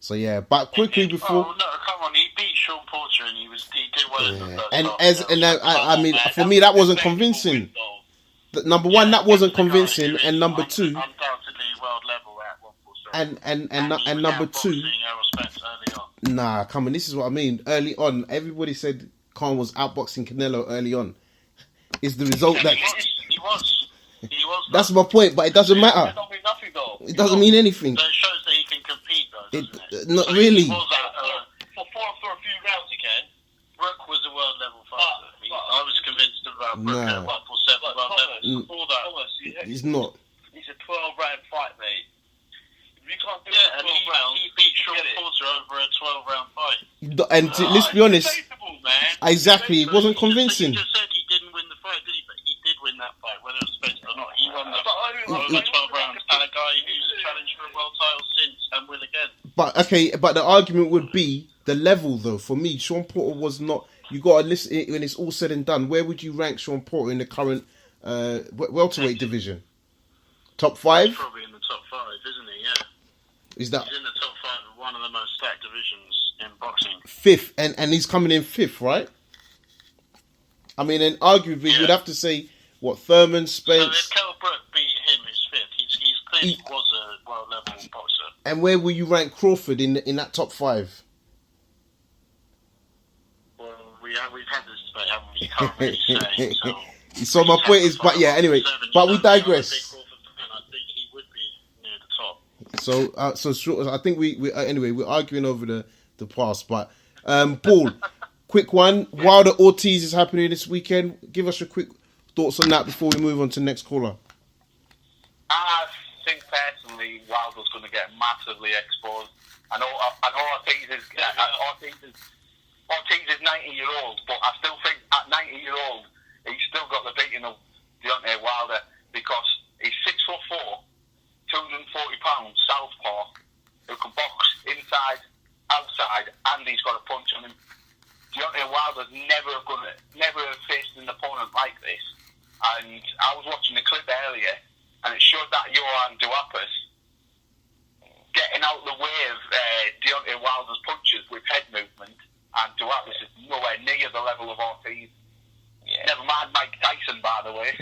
So yeah, but quickly before. Oh no, come on! He beat Sean Porter, and he did well in the first half. I mean, for me, that wasn't convincing. Number one, that wasn't convincing, and number two, undoubtedly world level at 147. And number two, early on. nah, come on, this is what I mean. Early on, everybody said Khan was outboxing Canelo early on. Is the result that he was. That's my point, but it doesn't matter. It don't mean nothing, though. It doesn't mean anything. So it shows that he can compete, though, doesn't it? Not really. For a few rounds, he can. Brook was a world level fighter. I was convinced about Brook at 147 world level. Before that, He's not. He's a 12-round fight, mate. If you can't do and 12 rounds, he beat Sean Porter over a 12-round fight. And let's be honest, man. exactly, it wasn't convincing. You just said he didn't win the fight, did he? But he did win that fight, whether it was spent or not. He won that fight over 12 rounds. And a guy who's challenged for a world title since and will again. But the argument would be the level, though. For me, Sean Porter was not. You got to listen when it's all said and done. Where would you rank Sean Porter in the current welterweight division? Top 5? He's probably in the top 5, isn't he? Yeah. Is that? He's in the top 5 of one of the most stacked divisions in boxing. 5th, and he's coming in 5th, right? I mean, and arguably, you'd have to say what Thurman, Spence. So if Kel Brook beat him, he's 5th. He's clearly was a world level boxer. And where will you rank Crawford in that top 5? Well, we've had this debate, haven't we? You can't really say. So my point is, but yeah, anyway, but we digress. I think he would be near the top. So I think we anyway, we're arguing over the past, but Paul, quick one. Wilder Ortiz is happening this weekend. Give us your quick thoughts on that before we move on to the next caller. I think personally, Wilder's going to get massively exposed. I know Ortiz is 90-year-old, but I still think at 90-year-old he's still got the beating of Deontay Wilder, because He's 6'4", 240 pounds, southpaw, who can box inside, outside, and he's got a punch on him. Deontay Wilder's never have faced an opponent like this. And I was watching the clip earlier, and it showed that Johan Duhaupas getting out of the way of Deontay Wilder's punches with head movement, and Duhaupas is nowhere near the level of Ortiz. Yeah. Never mind Mike Tyson, by the way.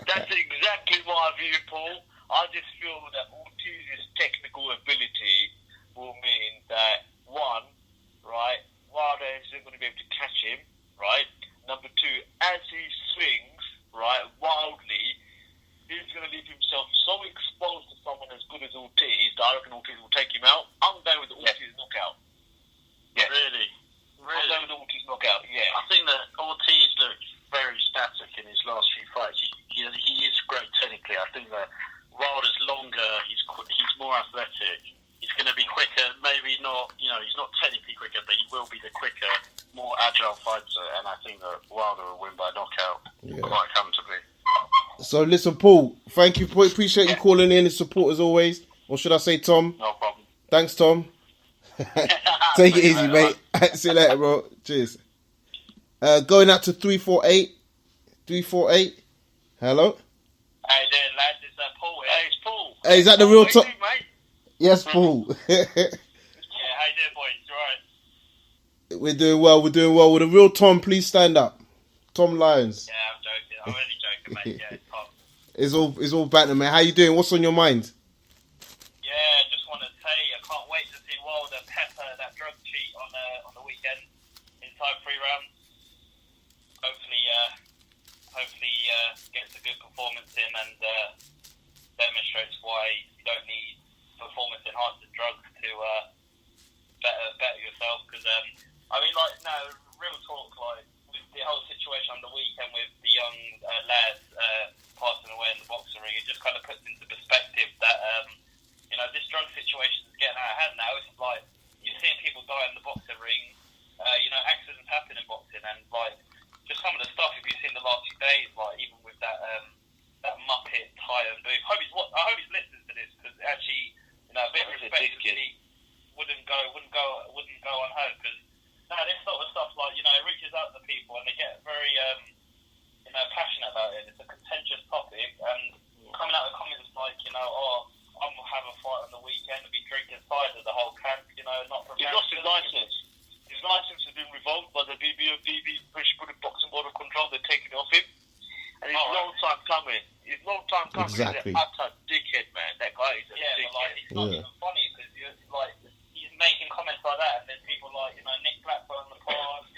That's exactly my view, Paul. I just feel that Ortiz's technical ability will mean that, one, right, Wilder isn't going to be able to catch him, right? Number two, as he swings, right, wildly, he's going to leave himself so exposed to someone as good as Ortiz that I reckon Ortiz will take him out. I'm going with the Ortiz knockout. Yeah. Really? I'm going with the Ortiz knockout, yeah. I think that Ortiz looked very static in his last few fights. He is great technically. I think that Wilder's longer, he's more athletic. He's going to be quicker, maybe not, he's not technically quicker, but he will be the quicker, more agile fighter, and I think that Wilder will win by knockout quite comfortably. So listen, Paul, thank you. Appreciate you calling in and support as always. Or should I say Tom? No problem. Thanks, Tom. Take it easy, mate. See you later, bro. Cheers. Going out to 348. 348. Hello? Hey there, lads. It's Paul. Hey, it's Paul. Hey, is that the real Tom? Mate? Yes, Paul. Yeah, how you doing, boys? You alright? We're doing well. With the real Tom, please stand up. Tom Lyons. Yeah, I'm joking. I'm only joking, mate. Yeah, it's Tom. It's all banter, man. How you doing? What's on your mind? Yeah, just want to say I can't wait to see Wilder pepper that drug cheat on the weekend inside 3 rounds. Hopefully, gets a good performance in and demonstrates why you don't need performance-enhancing drugs to better yourself. Because real talk, like with the whole situation on the weekend with the young lads passing away in the boxing ring, it just kind of puts into perspective that this drug situation is getting out of hand now. It's like you're seeing people die in the boxing ring. Accidents happen in boxing, and like just some of the stuff you've seen the last few days, like even with that Muppet Tyron Booth. I hope he's listening to this because actually, a bit of respect wouldn't go unheard because this sort of stuff like it reaches out to people and they get very passionate about it. It's a contentious topic and coming out of the comments like I'm gonna have a fight on the weekend and be drinking cider the whole camp. Not prepared. He's lost his license. His license has been revoked by the BBOBB, British Boxing Board of Control. They're taking it off him. And it's long time coming. Exactly. He's an utter dickhead, man. That guy is a dickhead. But it's not even funny because he's making comments like that, and there's people like Nick Blackburn, the pod,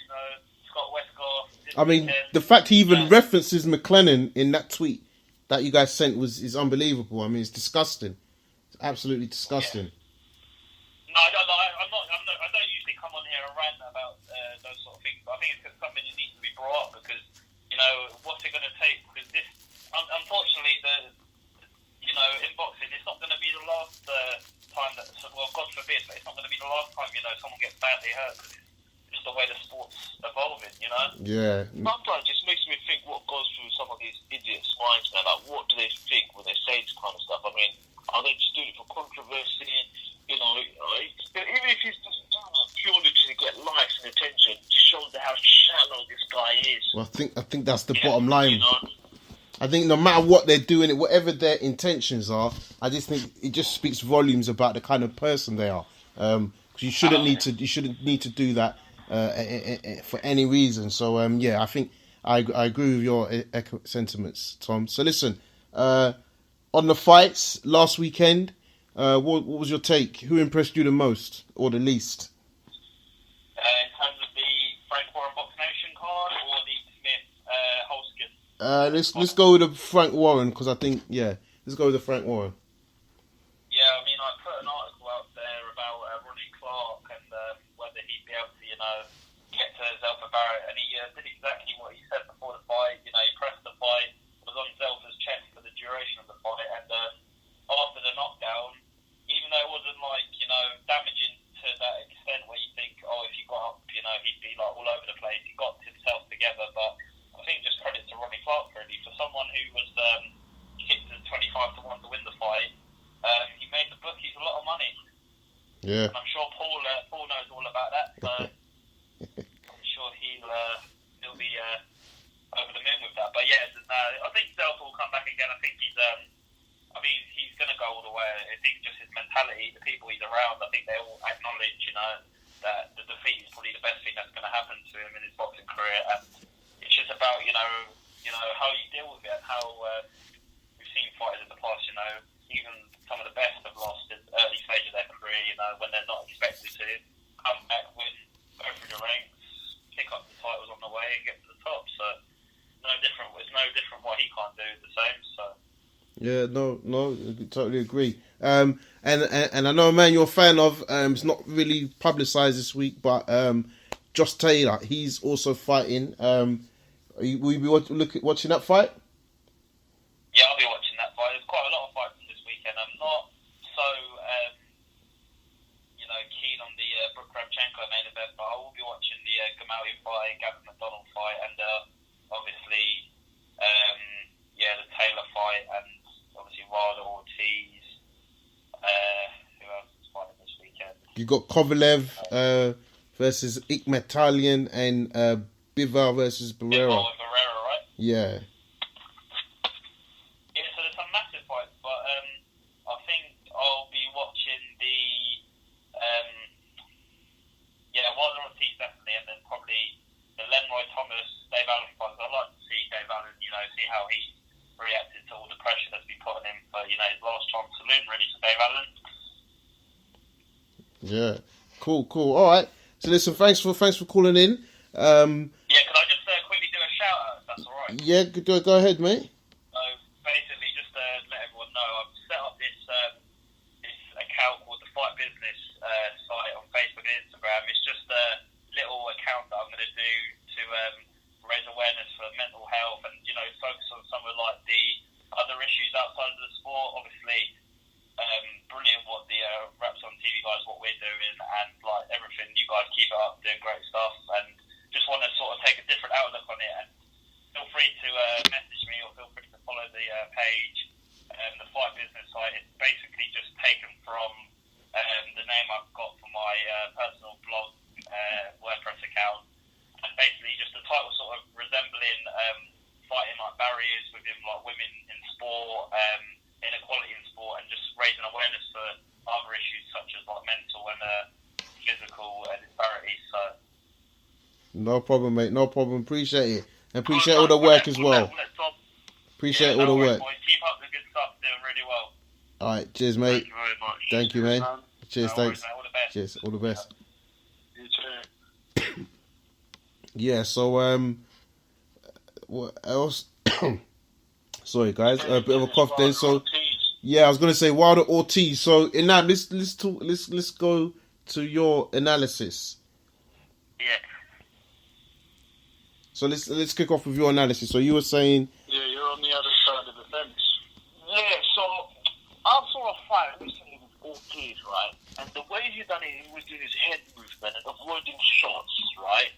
Scott Westcott. I mean, the fact he even references McLennan in that tweet that you guys sent is unbelievable. I mean, it's disgusting. It's absolutely disgusting. No, I don't usually come on here and rant about those sort of things, but I think it's something that needs to be brought up because what's it going to take? Because this, unfortunately, in boxing, it's not going to be the last time that, well, God forbid, but it's not going to be the last time someone gets badly hurt because it's just the way the sport's evolving. Yeah. Sometimes it just makes me think what goes through some of these idiots' minds now. Like, what do they think when they say this kind of stuff? I mean, are they just doing it for controversy? Even if he's just doing it purely to get likes and attention, it just shows how shallow this guy is. Well, I think that's the bottom line. I think no matter what they're doing, whatever their intentions are, I just think it just speaks volumes about the kind of person they are. Because you shouldn't need to do that for any reason. So I think I agree with your sentiments, Tom. So listen, on the fights last weekend, what was your take? Who impressed you the most or the least? In terms of the Frank Warren Box Nation card or the Smith Holskin? Let's go with the Frank Warren because I think let's go with the Frank Warren. Yeah, I mean, I put an article out there about Ronnie Clark and whether he'd be able to, get to Zelfa Barrett, and he did exactly what he said before the fight. He pressed the fight, was on Zelfa's chest for the duration of the fight, and after the knockdown, even though it wasn't damaging to that extent where you think, if he got up, he'd be all over the place. He got himself together, but I think just credit to Ronnie Clark really for someone who was Yeah. And I'm sure Paul knows all about that. So I'm sure he'll be over the moon with that. But yeah, I think Delta will come back again. I think he's going to go all the way. I think just his mentality, the people he's around, I think they all acknowledge, that the defeat is probably the best thing that's going to happen to him in his boxing career. And it's just about, how you deal with it. How we've seen fighters in the past, even some of the best have lost at early stage of their career, when they're not expected to come back go through the ranks, pick up the titles on the way and get to the top. So it's no different what he can't do the same. So yeah, no, totally agree. And I know, man, you're a fan of. It's not really publicised this week, but Josh Taylor, he's also fighting. Will you be watching that fight? Yeah, I'll be watching that fight. There's quite a lot of fights this weekend. I'm not so keen on the Brook Rabchenko main event, but I will be watching the Gamali fight, Gavin McDonald fight, and obviously the Taylor fight, and obviously Wilder, Ortiz. Who else is fighting this weekend? You got Kovalev versus Ikmetalian and Bivar versus Barrera. Bivar with Barrera, right? Yeah. Yeah, so there's some massive fights, but I think I'll be watching the Wilder, Ortiz definitely, and then probably the Lenroy Thomas, Dave Allen fights. I'd like to see Dave Allen, see how he reacted to all the pressure that's been put on him for, his last chance saloon really to Dave Allen. Yeah. Cool. All right. So listen, thanks for calling in. Yeah, could I just quickly do a shout out, if that's all right? Yeah, go ahead, mate. So basically, just to let everyone know, I've set up this account called the Fight Business site on Facebook and Instagram. It's just a little account that I'm going to do to raise awareness for mental health and focus on some of the other issues outside of the sport. Obviously, brilliant what the Raps on TV guys, what we're doing, and everything. You guys keep it up, doing great stuff, and just want to sort of take a different outlook on it. And feel free to message me or feel free to follow the page. The Fight Business site is basically just taken from the name I've got for my personal blog WordPress account, and basically just the title sort of resembling fighting barriers within women in sport, inequality in sport, and just raising awareness for other issues such as mental and physical disparities. So no problem, mate. No problem. Appreciate it. And appreciate all the work as well. Appreciate all the work. Boys. Keep up the good stuff. Doing really well. All right. Cheers, mate. Thank you very much. Thank you, man. Cheers. No Thanks. worries, mate. All the best. Cheers. All the best. You too. Yeah. So what else? Sorry, guys. A bit of a cough then. So yeah, I was gonna say Wilder Ortiz. So in that, let's go to your analysis. Yeah. So let's kick off with your analysis. So you were saying, Yeah, you're on the other side of the fence. Yeah, so I saw a fight recently with Ortiz, right? And the way he done it, he was doing his head movement and avoiding shots, right?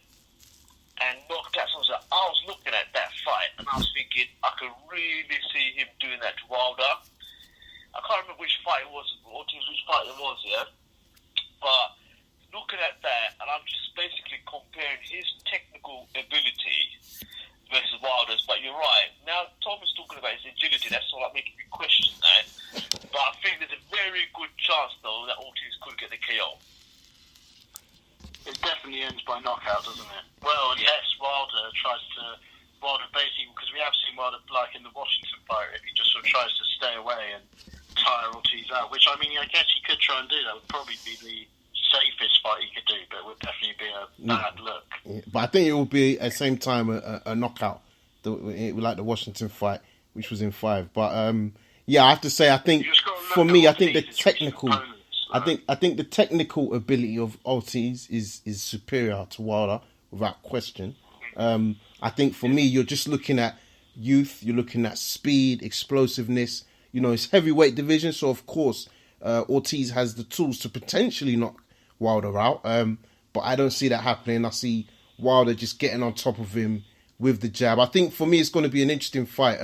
And knocked out someone. I was looking at that fight and I was thinking, I could really see him doing that to Wilder. I can't remember which fight it was, Ortiz, which fight it was, yeah? But looking at that, and I'm just basically comparing his technical ability versus Wilder's. But you're right. Now, Tom is talking about his agility. That's all making me question that. But I think there's a very good chance, though, that Ortiz could get the KO. It definitely ends by knockout, doesn't it? Well, unless Wilder basically, because we have seen Wilder in the Washington fight, if he just sort of tries to stay away and tire Ortiz out, which I guess he could try and do. That would probably be the safest fight he could do, but it would definitely be a bad look. yeah, but I think it will be at the same time a knockout, like the Washington fight, which was in 5. But yeah, I have to say, I think for me, I think the technical. I think the technical ability of Ortiz is superior to Wilder without question. I think for me, you're just looking at youth, you're looking at speed, explosiveness. It's heavyweight division, so of course Ortiz has the tools to potentially knock Wilder out. But I don't see that happening. I see Wilder just getting on top of him with the jab. I think for me, it's going to be an interesting fight.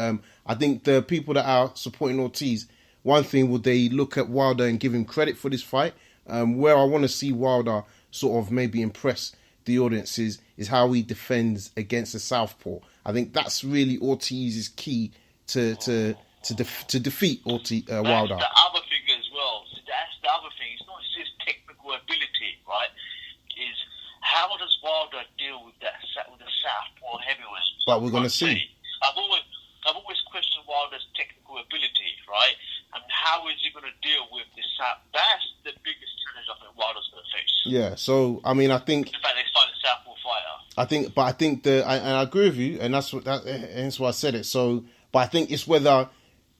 I think the people that are supporting Ortiz, one thing, will they look at Wilder and give him credit for this fight? Where I want to see Wilder sort of maybe impress the audiences is how he defends against the southpaw. I think that's really Ortiz's key to defeat Wilder. That's the other thing as well. So that's the other thing. It's not just technical ability, right? Is how does Wilder deal with the southpaw heavyweight? But we're going to see. I've always questioned Wilder's technical ability, right? And how is he going to deal with this? That's the biggest challenge I think Wilder's going to face. Yeah. So I mean, I think. In fact, they find a southpaw fighter. I think and I agree with you, and that's why I said it. So, but I think it's whether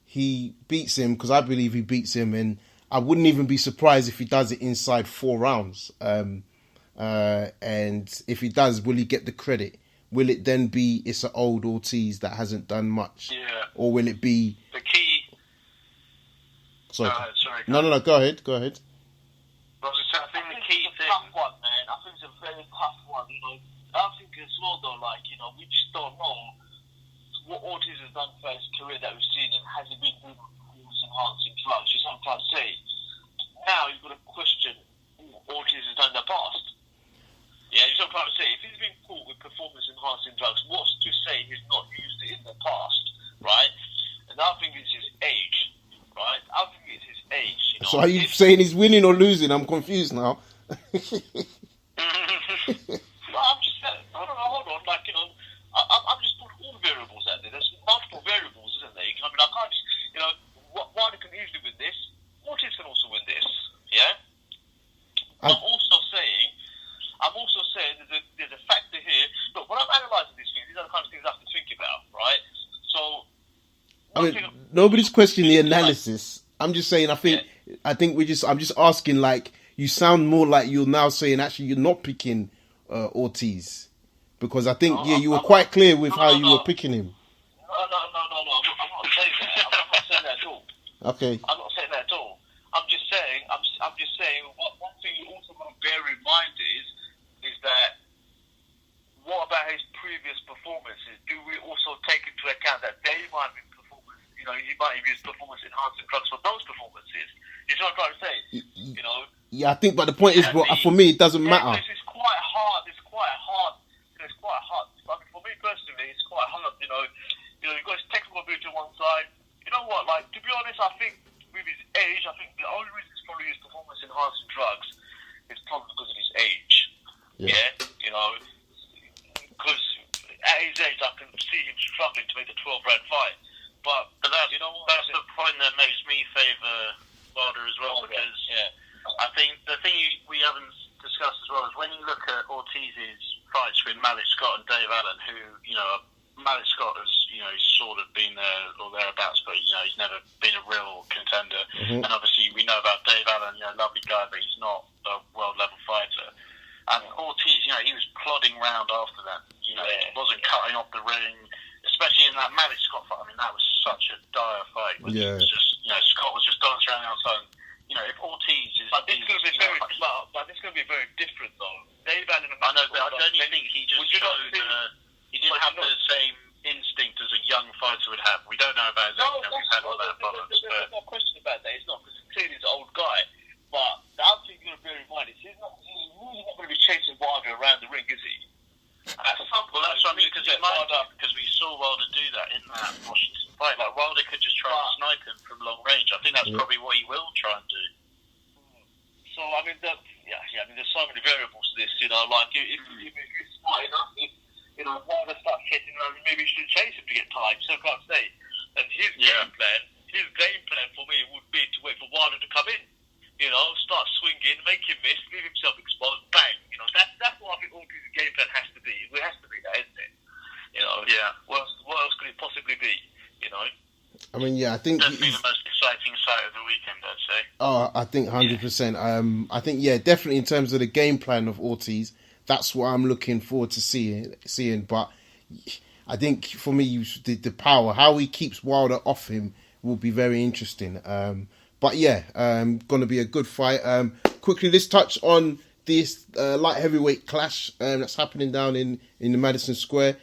he beats him, because I believe he beats him, and I wouldn't even be surprised if he does it inside 4 rounds. And if he does, will he get the credit? Will it then be it's an old Ortiz that hasn't done much? Yeah. Or will it be The key. sorry. Sorry. No, go ahead. I think the key thing. Tough one, man. I think it's a very tough one. You know, I think as well though, like, you know, we just don't know what Ortiz has done for his career that we've seen him. Has he been doing performance enhancing drugs? Just what I'm trying to say. Now you've got to question what Ortiz has done in the past. Yeah, just what I'm trying to say. If he's been caught with performance enhancing drugs, what's to say he's not used it in the past, right? And I think it's his age, right? I think it's his age. You know? So are you saying he's winning or losing? I'm confused now. No, I'm just saying. Hold on. Like, you know, I'm just putting all the variables out there. There's multiple variables, isn't there? I mean, I can't just, you know, Wilder can easily win this. Ortiz can also win this. Yeah. I'm also saying there's a factor here. Look, when I'm analysing these things, these are the kind of things I have to think about, right? So, I mean, nobody's questioning the analysis. I'm just saying. I'm just asking. Like, you sound more like you're now saying actually you're not picking Ortiz, because I think you were quite clear with how you were picking him. No. I'm not saying that. I'm not saying that at all. Okay. I'm not saying that at all. I'm just saying. One thing you also got to bear in mind is that what about his previous performances? Do we also take into account that they might have been performance? You know, he might have used performance enhancing drugs for those performances. You know what I'm trying to say? You know. Yeah, I think. But the point is, for me, it doesn't matter. It's quite hard. It's quite hard. I mean, for me personally, it's quite hard. You know, you've got his technical ability on one side. You know what? Like, to be honest, I think with his age, I think the only reason he's probably used performance enhancing drugs is probably because of his age. Yeah. You know, because at his age, I can see him struggling to make the 12-round fight. But that's, you know what? That's the point that makes me favour Wilder as well, because I think the thing we haven't discussed as well is when you look at Ortiz's fights with Malik Scott and Dave Allen, who, you know, Malik Scott has, you know, he's sort of been there or thereabouts, but, you know, he's never been a real contender. Mm-hmm. And obviously we know about Dave Allen, you know, lovely guy, but he's not a world-level fighter. And Ortiz, you know, he was plodding round after that. You know, he wasn't cutting off the ring, especially in that Malik Scott fight. I mean, that was such a dire fight. It was just, you know, Scott was just dancing around the outside. You know, if Ortiz is... But this is going to be very different, though. Dave Allen and I know, but I don't think he just showed... he didn't have the same instinct as a young fighter would have. We don't know about his we've had all that problems. There's no question about that. It's not, because clearly he's an old guy. But the other thing you've got to bear in mind is he's really not going to be chasing Wilder around the ring, is he? At some point, that's what I mean, because we saw Wilder do that in that Washington fight. Like, Wilder could just try and snipe him from long range. I think that's probably what he will try and do. So, I mean, there's so many variables to this, you know, like, if you're smart enough, you know, Wilder starts chasing around, maybe you should chase him to get tired, so I can't say. And his game plan for me would be to wait for Wilder to come in, you know, start swinging, make him miss, leave himself exposed, bang, you know, that's what I think Ortiz's game plan has to be. It has to be that, isn't it? You know, what else could it possibly be, you know? I mean, I think definitely the most exciting sight of the weekend, I'd say. Oh, I think 100%. I think definitely in terms of the game plan of Ortiz, that's what I'm looking forward to seeing. But I think for me, the power, how he keeps Wilder off him, will be very interesting. But going to be a good fight. Quickly, let's touch on this light heavyweight clash that's happening down in the Madison Square.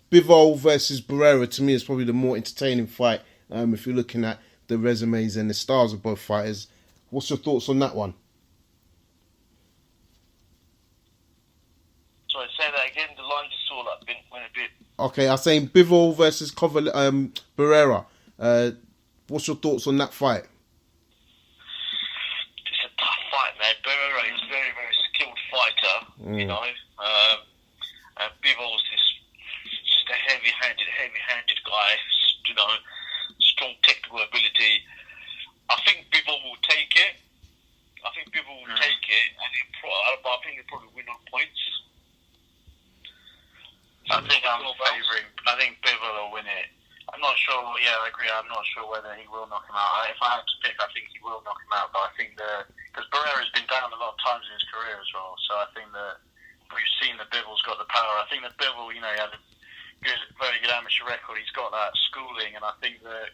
Bivol versus Barrera, to me, is probably the more entertaining fight if you're looking at the resumes and the stars of both fighters. What's your thoughts on that one? Sorry, say that again. The line just saw like went a bit. Okay, I'm saying Bivol versus Barrera. What's your thoughts on that fight? It's a tough fight, man. Barrera is a very, very skilled fighter, you know. And Bivol's just a heavy-handed guy, you know, strong technical ability. I think Bivol will take it. And I think he'll probably win on points. I think I'm favouring. I think Bivol will win it. I'm not sure. Yeah, I agree. I'm not sure whether he will knock him out. If I had to pick, I think he will knock him out. But I think because Barrera's been down a lot of times in his career as well, so I think that we've seen that Bivol's got the power. I think that Bivol, you know, he had a very good amateur record. He's got that schooling, and I think that,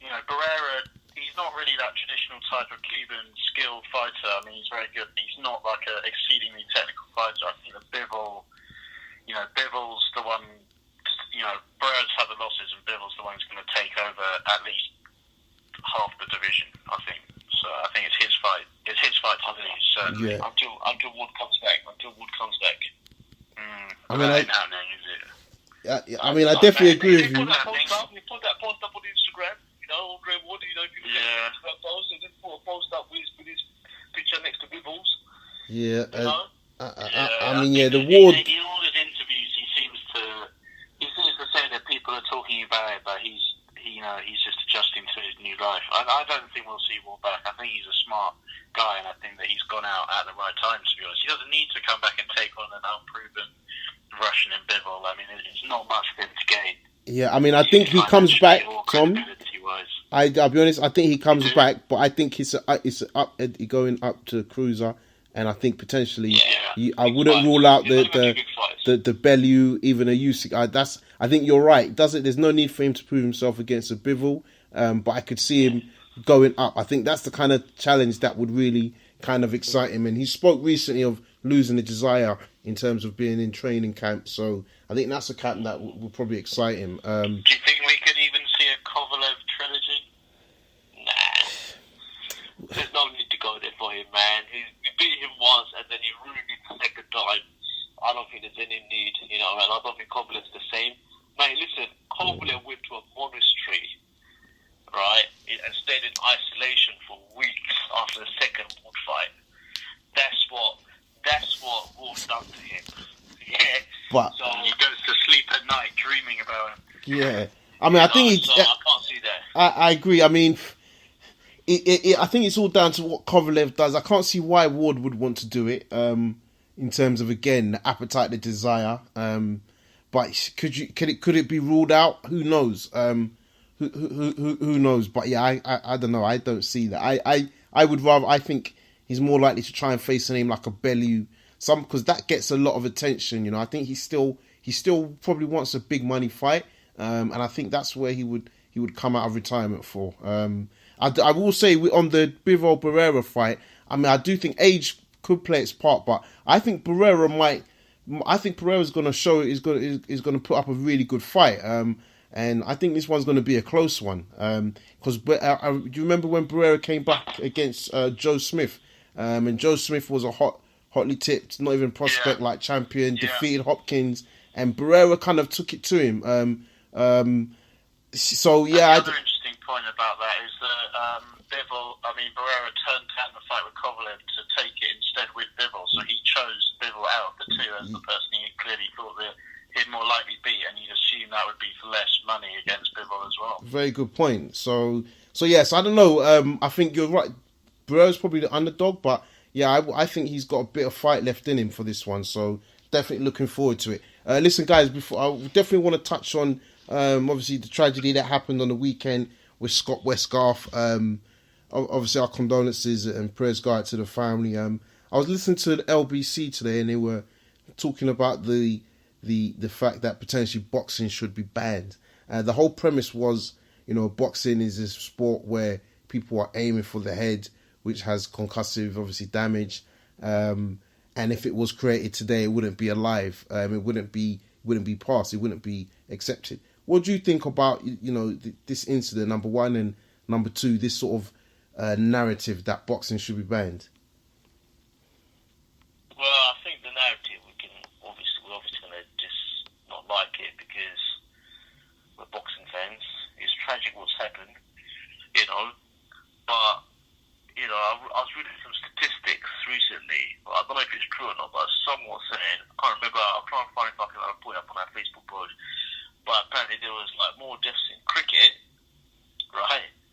you know, Barrera, he's not really that traditional type of Cuban skilled fighter. I mean, he's very good. He's not like an exceedingly technical fighter. I think that Bivol, you know, Bivol's the one. You know, Barrera's had the losses, and Bivol's the one who's going to take over at least half the division, I think. So I think it's his fight. It's his fight to lose, certainly. Yeah. Until Wood comes back. I mean, That ain't happening, is it? I mean, I definitely agree with you. He put that post up on Instagram. You know, Andre Wood. You know, if you look at that post, and just put a post up with his picture next to Bivol's. Yeah. You know? I mean, yeah, the Ward. In all his interviews, he seems to say that people are talking about it, but he's just adjusting to his new life. I don't think we'll see Ward back. I think he's a smart guy, and I think that he's gone out at the right time, to be honest. He doesn't need to come back and take on an unproven Russian in Bivol. I mean, it's not much for him to gain. Yeah, I mean, I think he comes back, Tom. Credibility-wise. I'll be honest. I think he comes back, but I think it's going up to cruiser, and I think potentially, I wouldn't rule out the Bellew, even a Usyk. I think you're right. There's no need for him to prove himself against a Bivol, but I could see him going up. I think that's the kind of challenge that would really kind of excite him. And he spoke recently of losing the desire in terms of being in training camp. So I think that's a camp that will probably excite him. Do you think we could even see a Kovalev trilogy? Nah. There's no need to go there for him, man. We beat him once, and then he ruined it the second time. I don't think there's any need, you know, and I don't think Kovalev's the same. Mate, listen, Kovalev went to a monastery, right, and stayed in isolation for weeks after the second Wood fight. That's what Wood's done to him. Yeah. But So he goes to sleep at night dreaming about him. yeah, I mean, I think So I can't see that. I agree. I mean, I think it's all down to what Kovalev does. I can't see why Ward would want to do it. In terms of, again, the appetite, the desire. But could it be ruled out? Who knows? Who knows? But yeah, I don't know. I don't see that. I would rather. I think he's more likely to try and face a name like a Bellew, because that gets a lot of attention. You know, I think he still probably wants a big money fight, and I think that's where he would come out of retirement for. I will say on the Bivol Barrera fight, I mean, I do think age could play its part, but I think Barrera's going to show is going to put up a really good fight. And I think this one's going to be a close one. Because do you remember when Barrera came back against Joe Smith? And Joe Smith was a hotly tipped, not even prospect like champion, defeated Hopkins, and Barrera kind of took it to him. So yeah, Another interesting point about that is that Barrera turned down the fight with Kovalev to take it instead with Bivol, so he chose Bivol out of the two as the person he clearly thought that he'd more likely beat, and you'd assume that would be for less money against Bivol as well. Very good point. So yes, I don't know. I think you're right. Barrera's probably the underdog, but yeah, I think he's got a bit of fight left in him for this one. So definitely looking forward to it. Listen, guys, before I definitely want to touch on obviously the tragedy that happened on the weekend with Scott Westgarth. Obviously, our condolences and prayers go out to the family. I was listening to the LBC today, and they were talking about the fact that potentially boxing should be banned. The whole premise was, you know, boxing is a sport where people are aiming for the head, which has concussive, obviously, damage. And if it was created today, it wouldn't be alive. It wouldn't be passed. It wouldn't be accepted. What do you think about, you know, this incident, number one, and number two, this sort of narrative that boxing should be banned? Well, I think the narrative we can obviously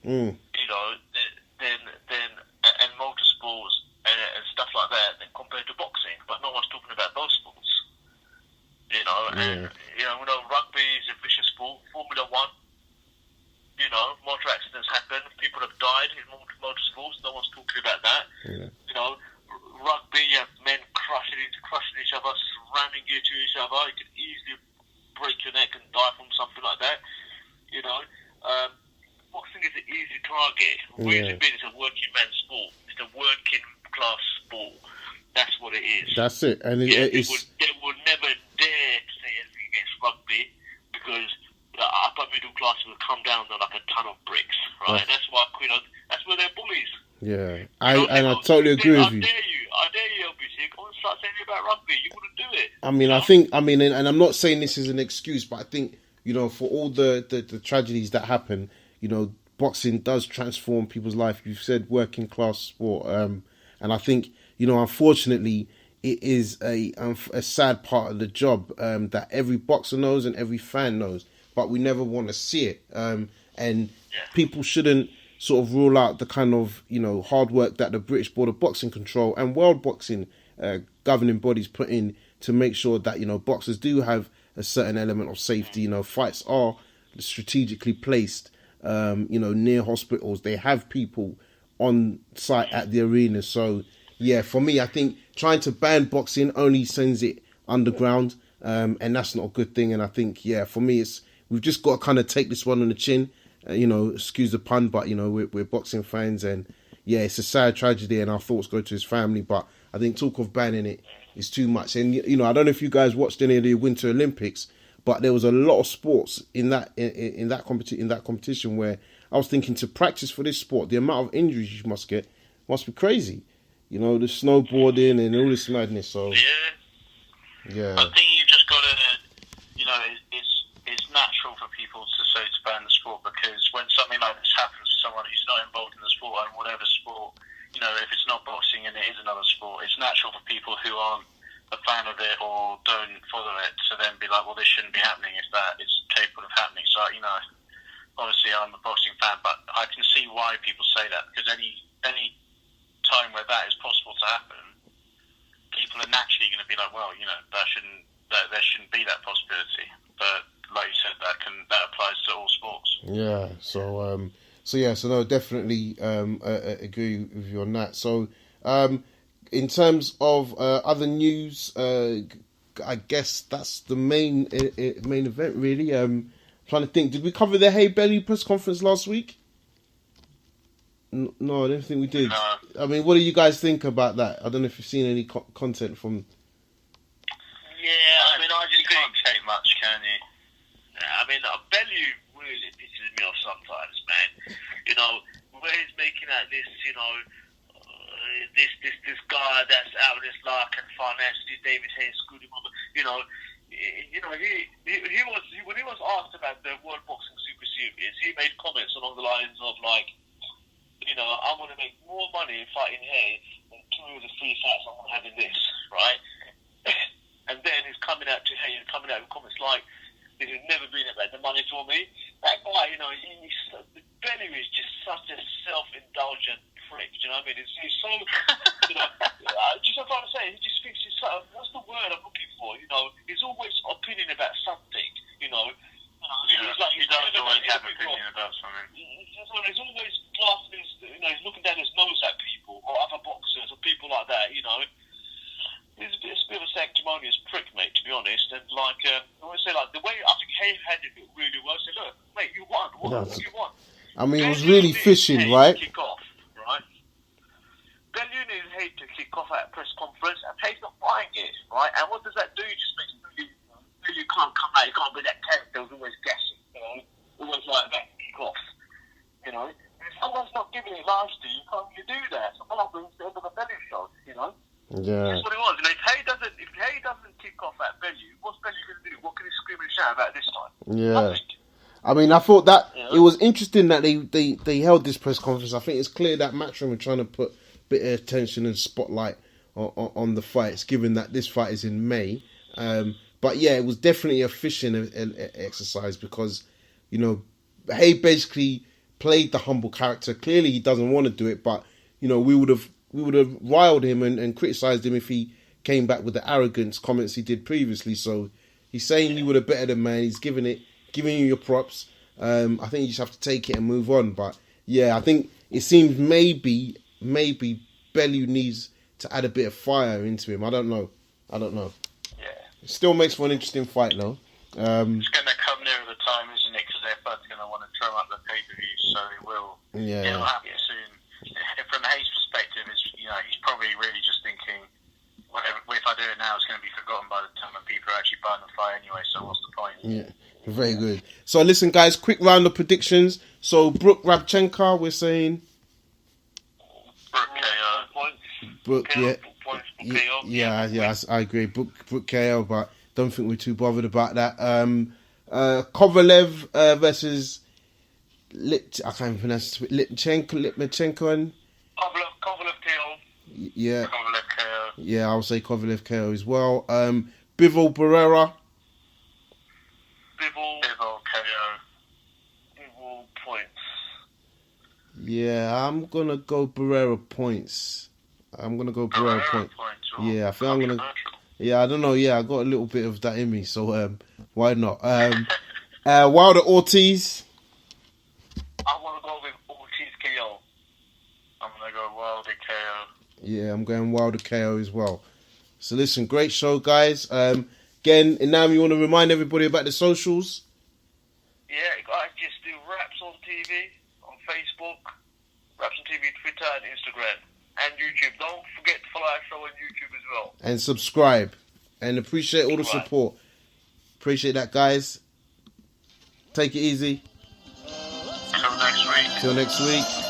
You know, then and motorsports and stuff like that, then compared to boxing. But no one's talking about those sports. You know, and you know, rugby is a vicious sport. Formula One. You know, motor accidents happen. People have died in motorsports. No one's talking about that. Yeah. You know, rugby, you have men crushing each other, slamming into each other. You can easily break your neck and die from something like that. You know, boxing is an easy target. Really big. It's a working man's sport. It's a working class sport. That's what it is. That's it. And they it's will never dare to say anything against rugby because the upper middle class will come down there like a ton of bricks, right? And that's why, you know, that's where they're bullies. Yeah, I totally agree with you. I dare you, LBC. Go and start saying about rugby. You wouldn't do it. I mean, and I'm not saying this is an excuse, but I think, you know, for all the tragedies that happen, you know, boxing does transform people's life. You've said working class sport, and I think, you know, unfortunately, it is a sad part of the job that every boxer knows and every fan knows, but we never want to see it. And people shouldn't sort of rule out the kind of, you know, hard work that the British Board of Boxing Control and World Boxing governing bodies put in to make sure that, you know, boxers do have a certain element of safety. You know, fights are strategically placed, you know, near hospitals. They have people on site at the arena. So, yeah, for me, I think trying to ban boxing only sends it underground, and that's not a good thing. And I think, yeah, for me, we've just got to kind of take this one on the chin. You know, excuse the pun, but, you know, we're boxing fans, and yeah, it's a sad tragedy, and our thoughts go to his family. But I think talk of banning it is too much. And, you know, I don't know if you guys watched any of the Winter Olympics, but there was a lot of sports in that competition where I was thinking, to practice for this sport, the amount of injuries you must get must be crazy. You know, the snowboarding and all this madness. So yeah. I think you've just got to, you know, it's natural for people to say to ban the sport, because when something like this happens to someone who's not involved in the sport, and whatever sport, you know, if it's not boxing and it is another sport, it's natural for people who aren't a fan of it or don't follow it to then be like, well, this shouldn't be happening if that is capable of happening. So, you know, obviously I'm a boxing fan, but I can see why people say that, because any time where that is possible to happen, people are naturally going to be like, well, you know, there shouldn't be that possibility. But like you said, that applies to all sports. Yeah. So no, definitely agree with you on that. So in terms of other news, I guess that's the main event really. Trying to think, did we cover the Hey Belly press conference last week? No, I don't think we did. No. I mean, what do you guys think about that? I don't know if you've seen any content from. Yeah, I mean, you can't take much, can you? I mean, Bellew really pisses me off sometimes, man. You know, where he's making out this, you know, this guy that's out of his luck and financially David Hayes screwed him over. You know, he was when he was asked about the World Boxing Super Series, he made comments along the lines of like, you know, I'm going to make more money fighting Hayes than 2 of the 3 fights I'm having this, right? And then he's coming out with comments like, this has never been about the money for me. That guy, you know, Bellew is just such a self-indulgent prick. Do you know what I mean? He's so, you know, just what I'm trying to say, he just thinks he's so, what's the word I'm looking for? You know, he's always opinion about something, you know. Yeah, he's like, he does always have an opinion about something. He's always blasting his, you know, he's looking down his nose at people, or other boxers, or people like that, you know. He's a bit of a sanctimonious prick, mate, to be honest. And like, I want to say, like, the way I think Hay handled it really well. Say, look, mate, you won. What do you want? I mean, it was really fishing, right? Kick off, right? Bellew needed Hay to kick off at a press conference, and Hay's not buying it, right? And what does that do? It just makes you can't come out. You can't be that character who's always guessing, you know, always like that kick off, you know. If someone's not giving it live to you, can't you do that? So what happens at the end of the Bellew show, you know? Yeah. That's what it was. And if Hay doesn't kick off at Bellew, what's Bellew going to do? What can he scream and shout about this time? Yeah. Nothing. I mean, I thought that it was interesting that they held this press conference. I think it's clear that Matchroom are trying to put a bit of attention and spotlight on the fights, given that this fight is in May. But yeah, it was definitely a fishing exercise because, you know, Hay basically played the humble character. Clearly, he doesn't want to do it, but you know, we would have riled him and criticised him if he came back with the arrogance comments he did previously. So he's saying you were the better man. He's giving you your props. I think you just have to take it and move on. But yeah, I think it seems maybe Bellew needs to add a bit of fire into him. I don't know. Yeah. It still makes for an interesting fight, though. It's going to come nearer the time, isn't it? Because they're both going to want to drum up the pay-per-views, so it will. Yeah. It'll happen soon. From Hayes' perspective, he's probably really just thinking, whatever. If I do it now, it's going to be forgotten by the time when people are actually buying the fight anyway. So what's the point? Yeah. Very good. So listen, guys, quick round of predictions. So Brook Rabchenko, we're saying. Brook KO. Brook, KO, yeah. points for KO. Yeah, I agree. Brook KO, but don't think we're too bothered about that. Kovalev versus I can't even pronounce it. Lipchenko and Kovalev KO. yeah, Kovalev KO. yeah. I'll say Kovalev KO as well. Bivol Barrera. Bivol KO. Bivol points. Yeah, I'm gonna go Barrera points. Barrera points. Yeah, I think I'm gonna. Yeah, I don't know. Yeah, I got a little bit of that in me, so why not? Wilder Ortiz. I want to go with Ortiz KO. I'm going to go Wilder KO. Yeah, I'm going Wilder KO as well. So listen, great show, guys. Again, and now you want to remind everybody about the socials? Yeah, I just do Raps on TV on Facebook, Raps on TV, Twitter, and Instagram, and YouTube. Don't forget to follow our show on YouTube as well. And subscribe. And appreciate all the support. Appreciate that, guys. Take it easy. Till next week. Till next week.